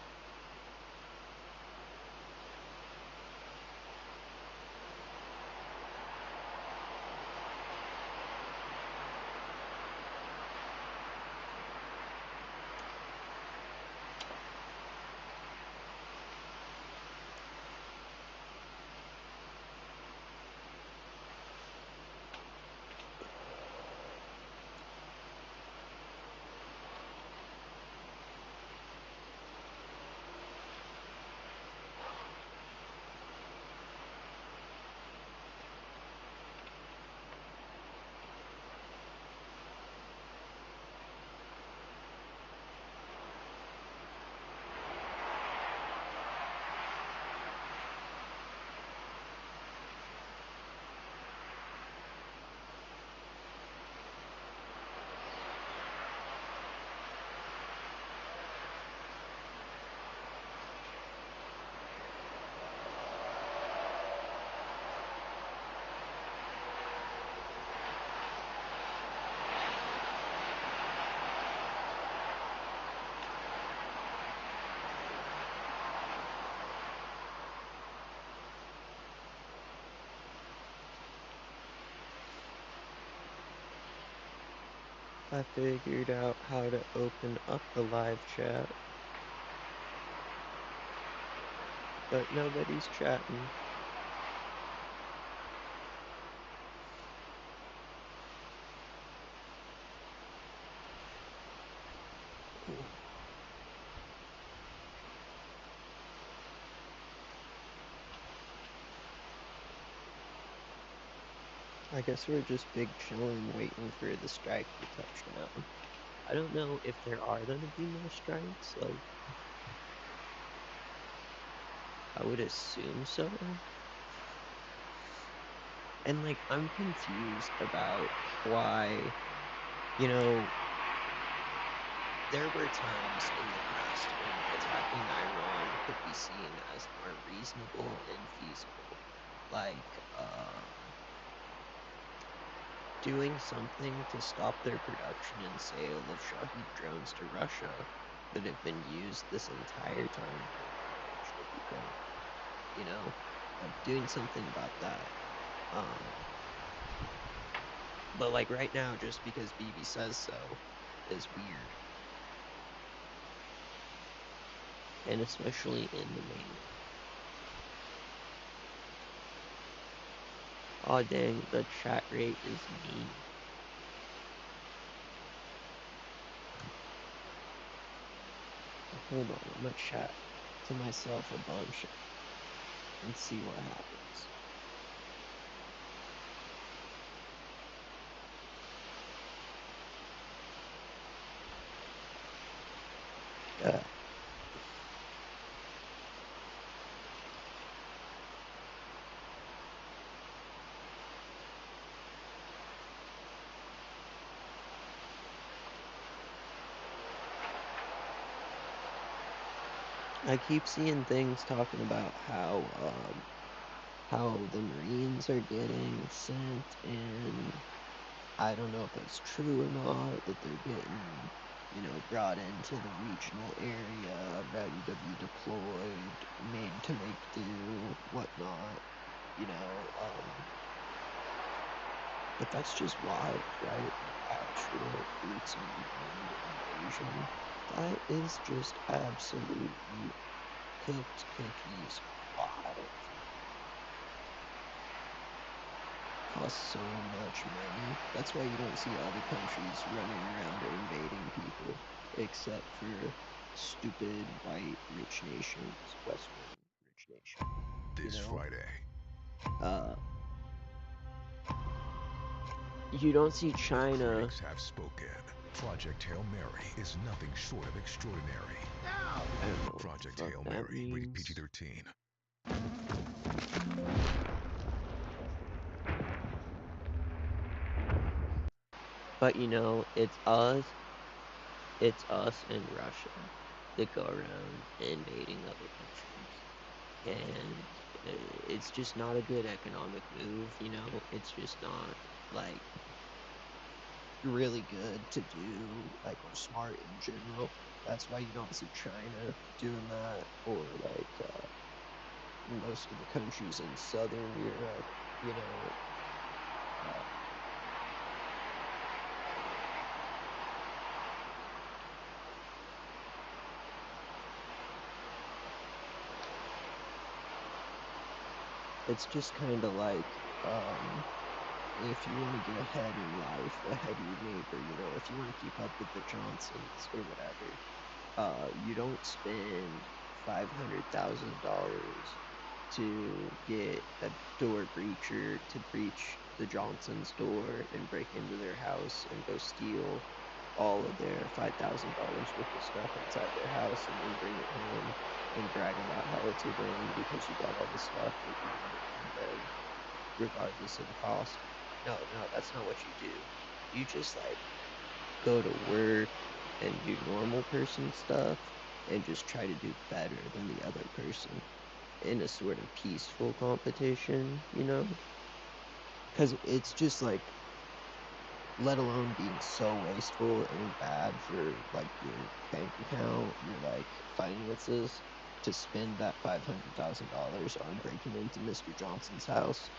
I figured out how to open up the live chat, but nobody's chatting. I guess we're just big chilling, waiting for the strike to touch down. I don't know if there are gonna be more strikes, like, I would assume so. And, like, I'm confused about why, you know, there were times in the past when attacking Iran could be seen as more reasonable and feasible. Like, doing something to stop their production and sale of Shahed drones to Russia that have been used this entire time for the invasion of Ukraine. You know, like doing something about that. But like right now, just because Bebe says so, is weird. And especially in the mainland. Aw dang, the chat rate is mean. Hold on, I'm gonna chat to myself a bunch and see what happens. I keep seeing things talking about how the Marines are getting sent, and I don't know if that's true or not, that they're getting, you know, brought into the regional area, ready to be deployed, made to make do, whatnot, you know, but that's just wild, right? Actual boots on the ground invasion. That is just absolutely cooked cookies wild. Costs so much money. That's why you don't see other countries running around invading people, except for stupid white rich nations, Western rich nations. This Friday. You don't see China. Critics have spoken. Project Hail Mary is nothing short of extraordinary. I don't know Project what Hail the fuck that Mary, rated means. PG-13. But you know, it's us and Russia that go around invading other countries. And it's just not a good economic move, you know? It's just not, like, really good to do, like, or smart in general. That's why you don't see China doing that, or, like, most of the countries in Southern Europe, you know, it's just kind of like, if you want to get ahead in life, ahead of your neighbor, you know, if you want to keep up with the Johnsons or whatever, you don't spend $500,000 to get a door breacher to breach the Johnsons' door and break into their house and go steal all of their $5,000 worth of stuff inside their house and then bring it home and brag about how it's a win because you got all the stuff that you wanted from them, regardless of the cost. No, that's not what you do. You just like go to work and do normal person stuff and just try to do better than the other person in a sort of peaceful competition, you know? Because it's just like, let alone being so wasteful and bad for like your bank account, your like finances, to spend that $500,000 on breaking into Mr. Johnson's house,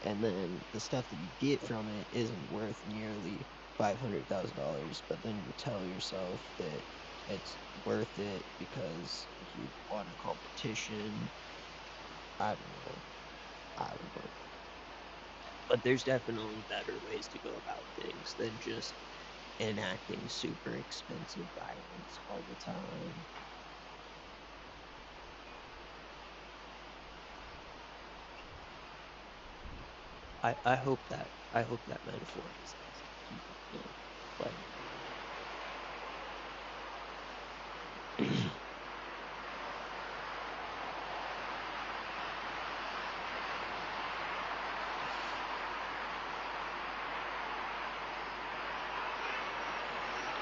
and then the stuff that you get from it isn't worth nearly $500,000, but then you tell yourself that it's worth it because you won a competition. I don't know. I don't know. But there's definitely better ways to go about things than just enacting super expensive violence all the time. I hope that metaphor is you know, like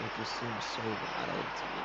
it just seems so wild to me.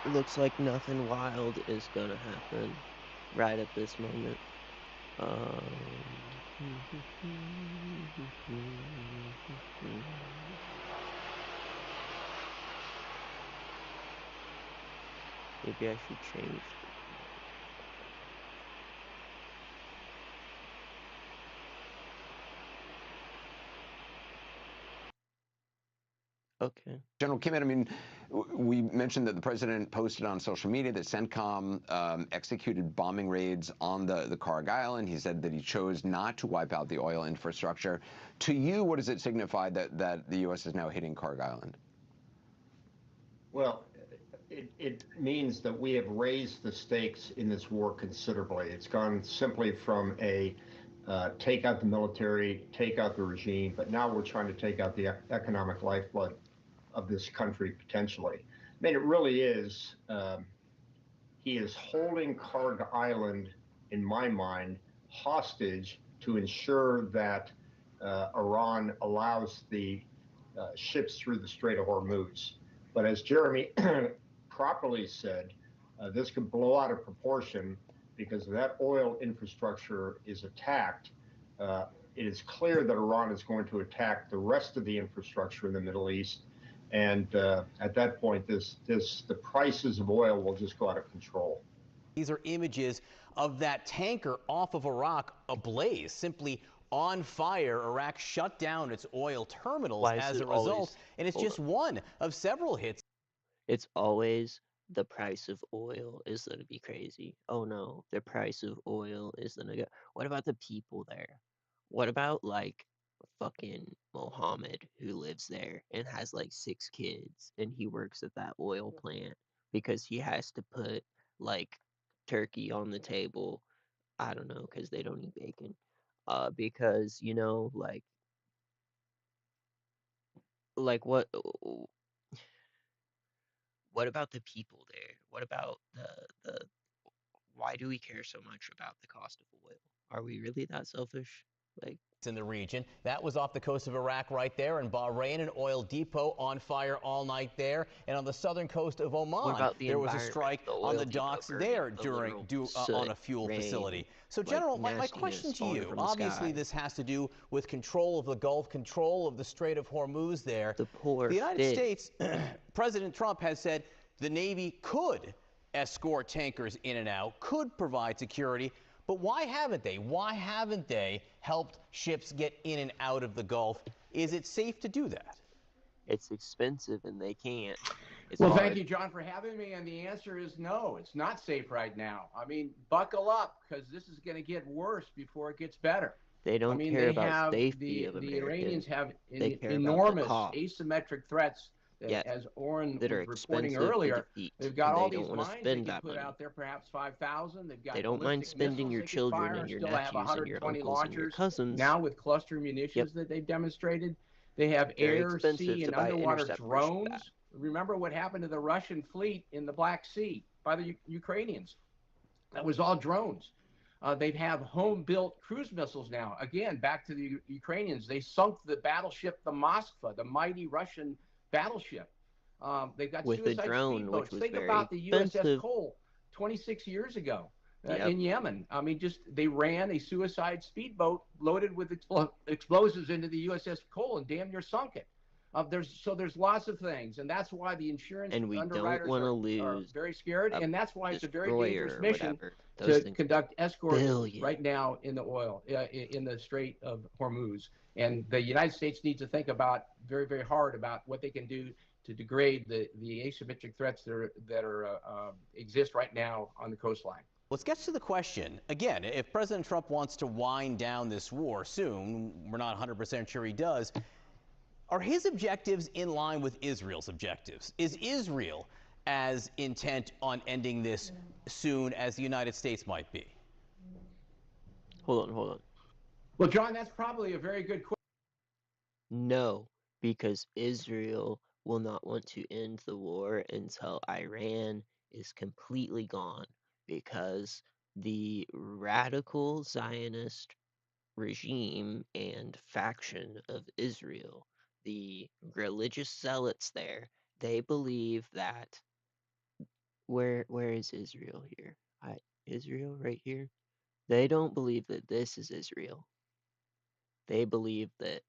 It looks like nothing wild is gonna happen right at this moment. Maybe I should change. Okay. General Kim, I mean, we mentioned that the president posted on social media that CENTCOM executed bombing raids on the Kharg Island. He said that he chose not to wipe out the oil infrastructure. To you, what does it signify that the U.S. is now hitting Kharg Island? Well, it means that we have raised the stakes in this war considerably. It's gone simply from a take out the military, take out the regime, but now we're trying to take out the economic lifeblood of this country potentially. I mean, it really is. He is holding Kharg Island, in my mind, hostage to ensure that Iran allows the ships through the Strait of Hormuz. But as Jeremy properly said, this could blow out of proportion because if that oil infrastructure is attacked, it is clear that Iran is going to attack the rest of the infrastructure in the Middle East. And at that point, the prices of oil will just go out of control. These are images of that tanker off of Iraq ablaze, simply on fire. Iraq shut down its oil terminals as a result, and it's just one of several hits. It's always the price of oil is going to be crazy. Oh no, the price of oil is going to go. What about the people there? What about like fucking Mohammed who lives there and has like 6 kids and he works at that oil plant because he has to put like turkey on the table. I don't know, because they don't eat bacon. Because you know, like what about the people there? What about the why do we care so much about the cost of oil? Are we really that selfish? Like in the region. That was off the coast of Iraq right there, and Bahrain, an oil depot on fire all night there. And on the southern coast of Oman, there was a strike on the docks there on a fuel facility. So, General, my question to you, obviously this has to do with control of the Gulf, control of the Strait of Hormuz there. The United States, President Trump has said the Navy could escort tankers in and out, could provide security. But why haven't they? Why haven't they helped ships get in and out of the Gulf? Is it safe to do that? It's expensive and they can't. Well, thank you, John, for having me. And the answer is no, it's not safe right now. I mean, buckle up because this is going to get worse before it gets better. They don't care about safety of the Americans. Iranians have They care enormous about the asymmetric threats that, as Oren was reporting earlier, they've got all these mines they can put out there, perhaps 5,000. They've got they don't mind spending your children and your nephews and your uncles and your cousins. Now with cluster munitions that they've demonstrated, they have air, sea, and underwater drones. Remember what happened to the Russian fleet in the Black Sea by the Ukrainians? That was all drones. They have home-built cruise missiles now. Again, back to the Ukrainians. They sunk the battleship, the Moskva, the mighty Russian battleship. They've got with suicide speedboats. Think about the USS Cole 26 years ago in Yemen. I mean, just they ran a suicide speedboat loaded with explosives into the USS Cole and damn near sunk it. There's lots of things, and that's why the insurance underwriters are very scared, and that's why it's a very dangerous mission to conduct escorts right now in the oil, in the Strait of Hormuz. And the United States needs to think about very, very hard about what they can do to degrade the asymmetric threats that exist right now on the coastline. Let's get to the question. Again, if President Trump wants to wind down this war soon, we're not 100% sure he does, are his objectives in line with Israel's objectives? Is Israel as intent on ending this soon as the United States might be? Hold on. Well, John, that's probably a very good question. No, because Israel will not want to end the war until Iran is completely gone, because the radical Zionist regime and faction of Israel, the religious zealots there, they believe that where is Israel here? Israel right here? They don't believe that this is Israel. They believe that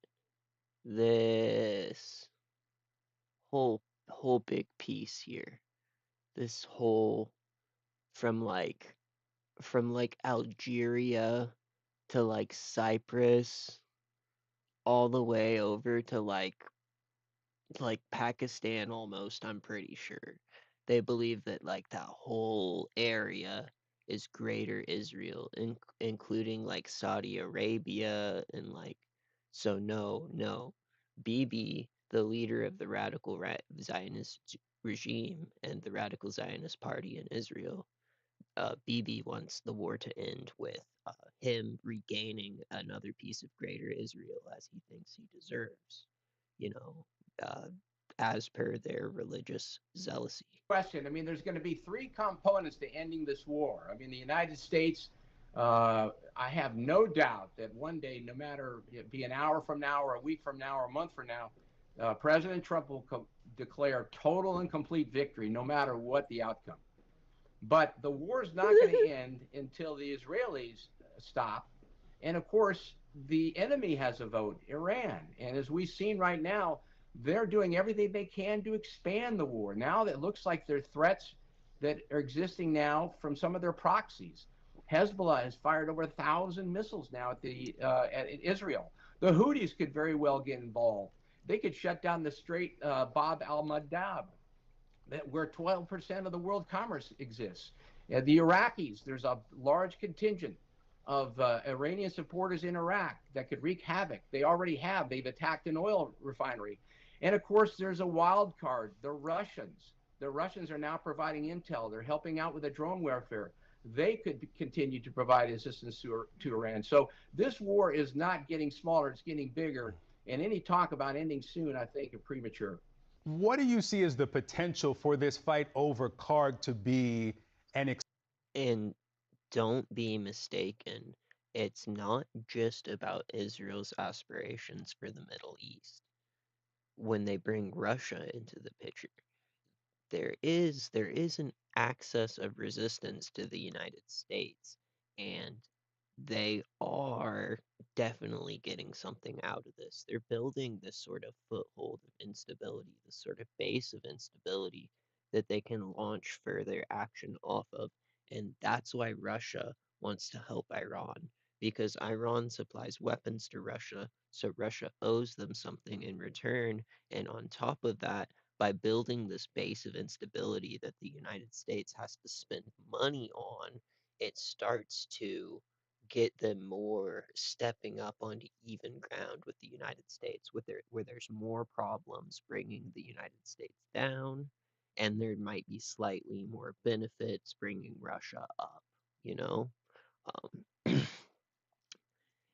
this whole big piece here, this whole from like Algeria to like Cyprus all the way over to like Pakistan almost, I'm pretty sure. They believe that like that whole area is greater Israel, including like Saudi Arabia and like, so no. Bibi, the leader of the radical Zionist regime and the radical Zionist party in Israel, Bibi wants the war to end with him regaining another piece of greater Israel as he thinks he deserves, as per their religious zealousy. Question. I mean, there's going to be three components to ending this war. I mean, the United States, I have no doubt that one day, no matter it be an hour from now or a week from now or a month from now, President Trump will declare total and complete victory, no matter what the outcome. But the war is not going to end until the Israelis stop. And of course, the enemy has a vote, Iran. And as we've seen right now, they're doing everything they can to expand the war. Now that it looks like there are threats that are existing now from some of their proxies. Hezbollah has fired over 1,000 missiles now at Israel. The Houthis could very well get involved. They could shut down the Strait Bab al-Mandab, where 12% of the world commerce exists. The Iraqis, there's a large contingent of Iranian supporters in Iraq that could wreak havoc. They already have. They've attacked an oil refinery. And of course, there's a wild card, the Russians. The Russians are now providing intel. They're helping out with the drone warfare. They could continue to provide assistance to Iran. So this war is not getting smaller, it's getting bigger. And any talk about ending soon, I think, are premature. What do you see as the potential for this fight over Karg to be And don't be mistaken, it's not just about Israel's aspirations for the Middle East. When they bring Russia into the picture, there is an access of resistance to the United States, and they are definitely getting something out of this. They're building this sort of foothold of instability, this sort of base of instability that they can launch further action off of. And that's why Russia wants to help Iran, because Iran supplies weapons to Russia, so Russia owes them something in return. And on top of that, by building this base of instability that the United States has to spend money on, it starts to get them more stepping up onto even ground with the United States, where there's more problems bringing the United States down, and there might be slightly more benefits bringing Russia up, you know?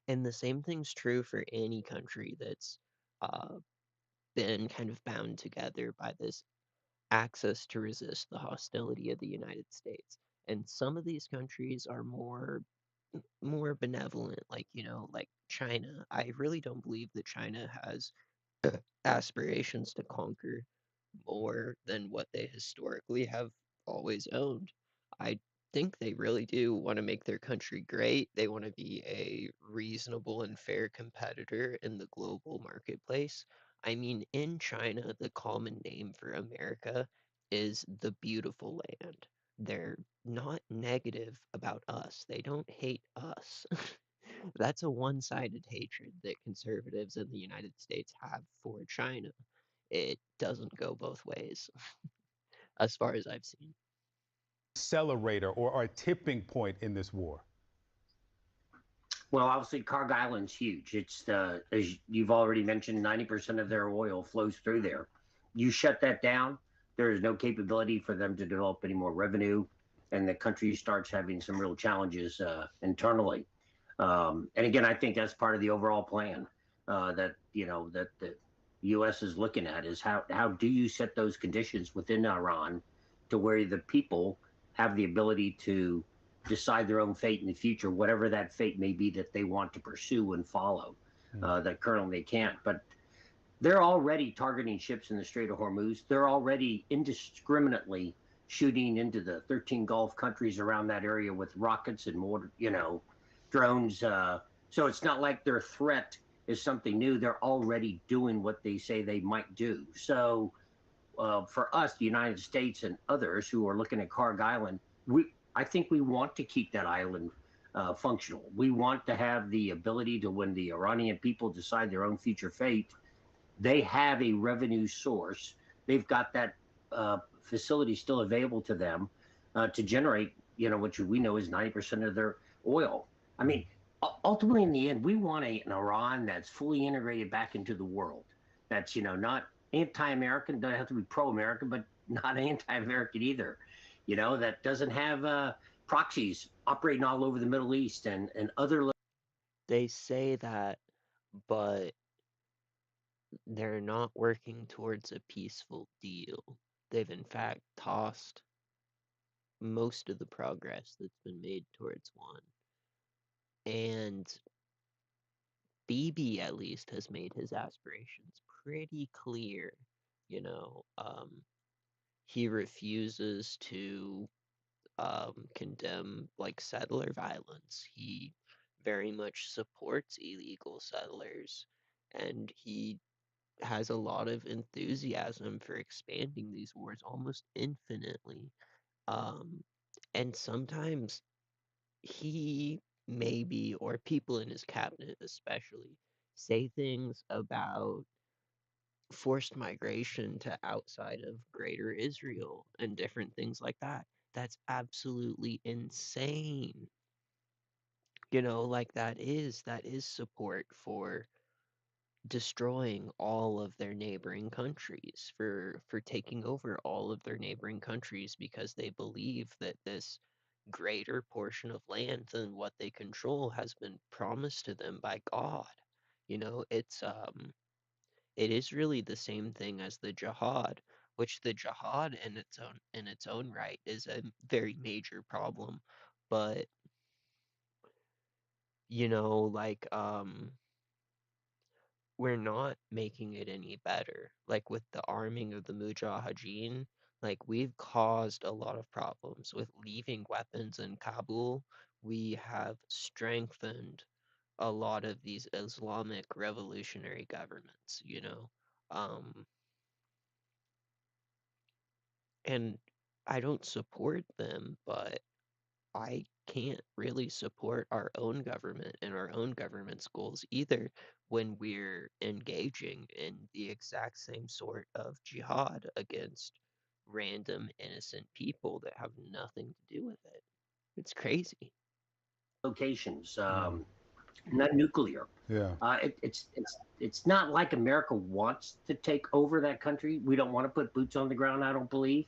And the same thing's true for any country that's uh, been kind of bound together by this access to resist the hostility of the United States. And some of these countries are more benevolent, like, like China. I really don't believe that China has aspirations to conquer more than what they historically have always owned. I think they really do want to make their country great. They want to be a reasonable and fair competitor in the global marketplace. I mean, in China, the common name for America is the beautiful land. They're not negative about us. They don't hate us. That's a one-sided hatred that conservatives in the United States have for China. It doesn't go both ways, as far as I've seen. Accelerator or a tipping point in this war? Well, obviously, Kharg Island's huge. It's as you've already mentioned, 90% of their oil flows through there. You shut that down, there is no capability for them to develop any more revenue, and the country starts having some real challenges internally. And again, I think that's part of the overall plan that the U.S. is looking at is how do you set those conditions within Iran to where the people have the ability to decide their own fate in the future, whatever that fate may be that they want to pursue and follow, that currently they can't. But they're already targeting ships in the Strait of Hormuz. They're already indiscriminately shooting into the 13 Gulf countries around that area with rockets and mortar, drones. So it's not like their threat is something new. They're already doing what they say they might do. So for us, the United States and others who are looking at Kharg Island, I think we want to keep that island functional. We want to have the ability to, when the Iranian people decide their own future fate, they have a revenue source. They've got that facility still available to them to generate, which we know is 90% of their oil. I mean, ultimately, in the end, we want an Iran that's fully integrated back into the world. That's, not anti-American, doesn't have to be pro-American, but not anti-American either. That doesn't have proxies operating all over the Middle East and other. They say that, but they're not working towards a peaceful deal. They've in fact tossed most of the progress that's been made towards one. And Bebe, at least, has made his aspirations pretty clear. He refuses to condemn settler violence. He very much supports illegal settlers, and he has a lot of enthusiasm for expanding these wars almost infinitely. And sometimes he maybe, or people in his cabinet especially, say things about forced migration to outside of Greater Israel and different things like that. That's absolutely insane. That is support for destroying all of their neighboring countries, for taking over all of their neighboring countries because they believe that this greater portion of land than what they control has been promised to them by God. It is really the same thing as the jihad, which the jihad in its own right is a very major problem. But we're not making it any better. Like with the arming of the Mujahideen, we've caused a lot of problems. With leaving weapons in Kabul, we have strengthened a lot of these Islamic revolutionary governments, and I don't support them, but I can't really support our own government and our own government's goals either when we're engaging in the exact same sort of jihad against random innocent people that have nothing to do with it. It's crazy. locations, not nuclear. Yeah. It's not like America wants to take over that country. We don't want to put boots on the ground, I don't believe.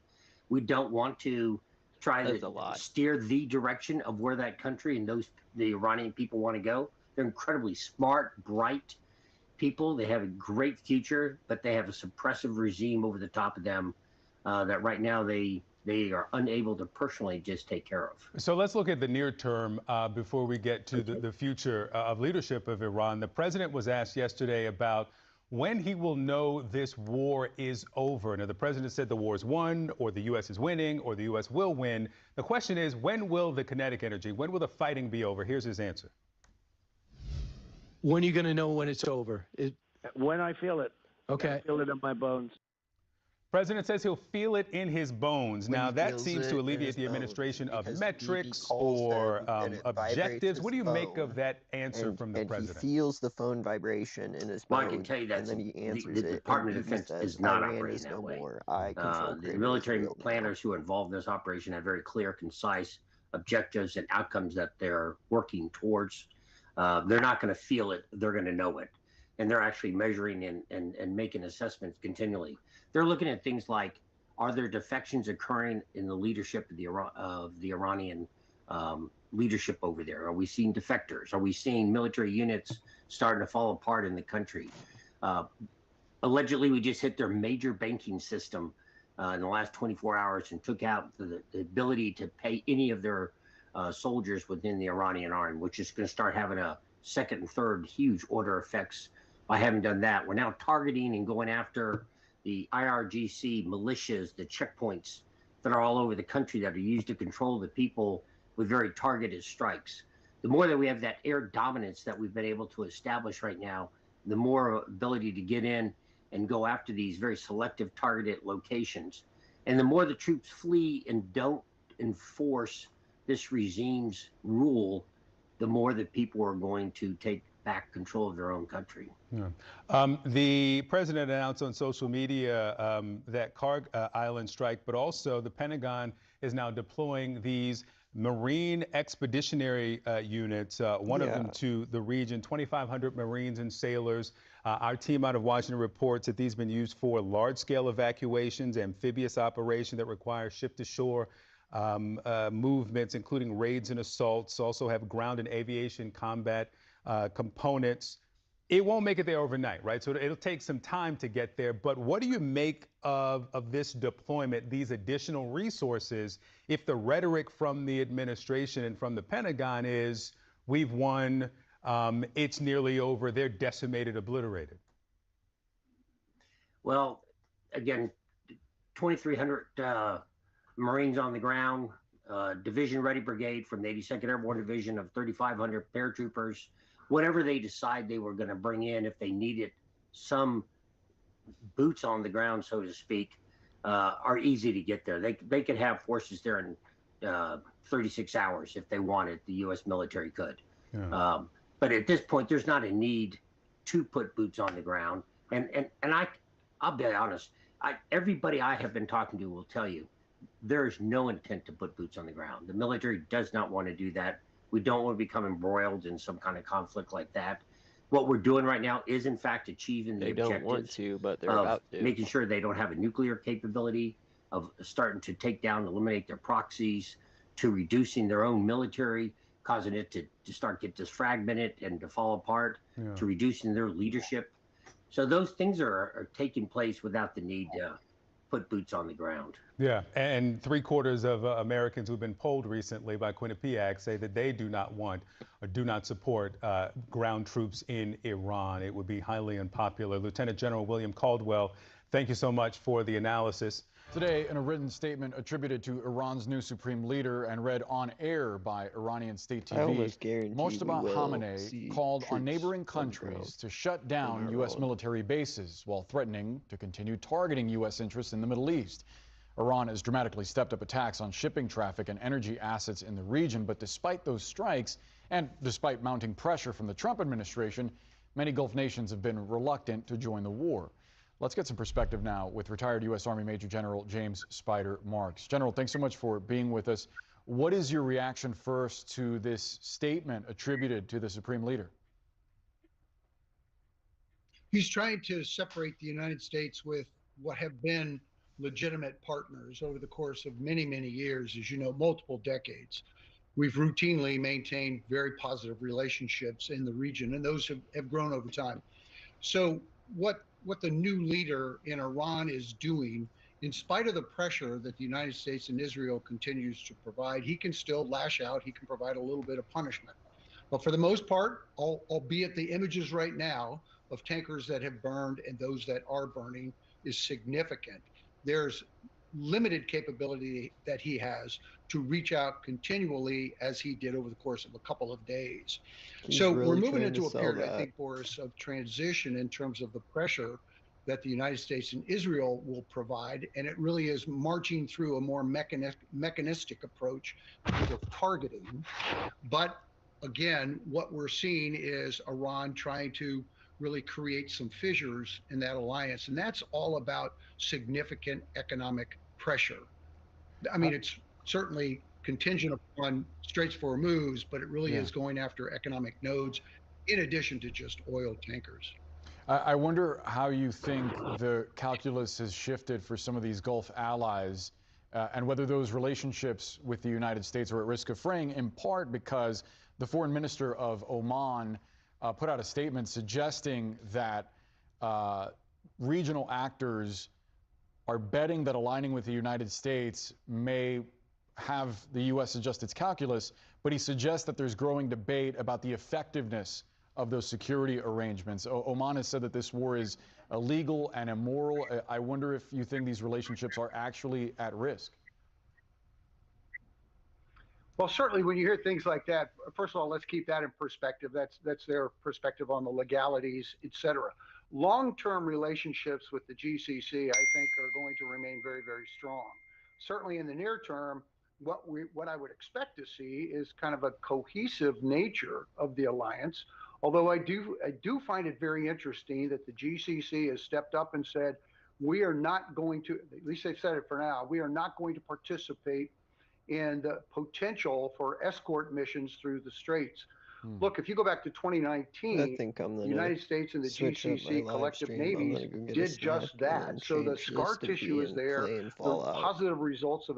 We don't want to try to steer the direction of where that country and the Iranian people want to go. They're incredibly smart, bright people. They have a great future, but they have a suppressive regime over the top of them that right now they are unable to personally just take care of. So let's look at the near term before we get to the future of leadership of Iran. The president was asked yesterday about when he will know this war is over. Now, the president said the war is won, or the U.S. is winning, or the U.S. will win. The question is, when will the kinetic energy, when will the fighting be over? Here's his answer. When are you going to know when it's over? When I feel it. Okay. I feel it in my bones. President says he'll feel it in his bones. Now, that seems to alleviate the administration of metrics or objectives. What do you make of that answer from the president? He feels the phone vibration in his bones, I can tell you that, and then he answers the it. Department of Defense is not Iran operating is that no way. more. I control The military planners who are involved in this operation have very clear, concise objectives and outcomes that they're working towards. They're not going to feel it. They're going to know it. And they're actually measuring and making assessments continually. They're looking at things like, are there defections occurring in the leadership of the Iranian leadership over there? Are we seeing defectors? Are we seeing military units starting to fall apart in the country? Allegedly, we just hit their major banking system in the last 24 hours and took out the ability to pay any of their soldiers within the Iranian army, which is going to start having a second and third huge order effects by having done that. We're now targeting and going after the IRGC militias, the checkpoints that are all over the country that are used to control the people with very targeted strikes. The more that we have that air dominance that we've been able to establish right now, the more ability to get in and go after these very selective targeted locations. And the more the troops flee and don't enforce this regime's rule, the more that people are going to take back control of their own country. Yeah. The president announced on social media that Karg Island strike, but also the Pentagon is now deploying these Marine expeditionary units, one of them to the region, 2,500 Marines and sailors. Our team out of Washington reports that these have been used for large-scale evacuations, amphibious operation that requires ship-to-shore movements, including raids and assaults, also have ground and aviation combat components. It won't make it there overnight, right? So it'll take some time to get there. But what do you make of this deployment, these additional resources, if the rhetoric from the administration and from the Pentagon is, we've won, it's nearly over, they're decimated, obliterated? Well, again, 2,300 Marines on the ground, division-ready brigade from the 82nd Airborne Division of 3,500 paratroopers. Whatever they decide they were going to bring in, if they needed some boots on the ground, so to speak, are easy to get there. They could have forces there in 36 hours if they wanted. The U.S. military could. Yeah. But at this point, there's not a need to put boots on the ground. And I'll be honest, everybody I have been talking to will tell you, there is no intent to put boots on the ground. The military does not want to do that. We don't want to become embroiled in some kind of conflict like that. What we're doing right now is, in fact, achieving the objectives. They don't want to, but they're about to. Making sure they don't have a nuclear capability, of starting to take down, eliminate their proxies, to reducing their own military, causing it to start get disfragmented and to fall apart, to reducing their leadership. So those things are taking place without the need to put boots on the ground. Yeah, and 3/4 of Americans who've been polled recently by Quinnipiac say that they do not want or do not support ground troops in Iran. It would be highly unpopular. Lieutenant General William Caldwell, thank you so much for the analysis. Today, in a written statement attributed to Iran's new supreme leader and read on air by Iranian state TV, Mojtaba Khamenei called on neighboring countries to shut down U.S. military bases while threatening to continue targeting U.S. interests in the Middle East. Iran has dramatically stepped up attacks on shipping traffic and energy assets in the region, but despite those strikes and despite mounting pressure from the Trump administration, many Gulf nations have been reluctant to join the war. Let's get some perspective now with retired U.S. Army Major General James Spider Marks. General, thanks so much for being with us. What is your reaction first to this statement attributed to the Supreme Leader? He's trying to separate the United States with what have been legitimate partners over the course of many, many years, as you know, multiple decades. We've routinely maintained very positive relationships in the region, and those have grown over time. So what the new leader in Iran is doing, in spite of the pressure that the United States and Israel continues to provide, he can still lash out, he can provide a little bit of punishment. But for the most part, albeit the images right now of tankers that have burned and those that are burning is significant, there's limited capability that he has to reach out continually as he did over the course of a couple of days. So we're moving into a period, I think, Boris, of transition in terms of the pressure that the United States and Israel will provide, and it really is marching through a more mechanistic approach of targeting. But again, what we're seeing is Iran trying to really create some fissures in that alliance, and that's all about significant economic pressure. I mean, it's certainly contingent upon straightforward moves, but it really is going after economic nodes in addition to just oil tankers. I wonder how you think the calculus has shifted for some of these Gulf allies, and whether those relationships with the United States are at risk of fraying, in part because the foreign minister of Oman put out a statement suggesting that regional actors are betting that aligning with the United States may have the U.S. adjust its calculus, but he suggests that there's growing debate about the effectiveness of those security arrangements. Oman has said that this war is illegal and immoral. I wonder if you think these relationships are actually at risk. Well, certainly when you hear things like that, first of all, let's keep that in perspective. That's their perspective on the legalities, et cetera. Long-term relationships with the GCC, I think, are going to remain very, very strong. Certainly in the near term, what I would expect to see is kind of a cohesive nature of the alliance. Although I do find it very interesting that the GCC has stepped up and said, we are not going to, at least they've said it for now, we are not going to participate in the potential for escort missions through the Straits. Look, if you go back to 2019, the United States and the GCC collective navies did just that. So the scar tissue is there. The positive results of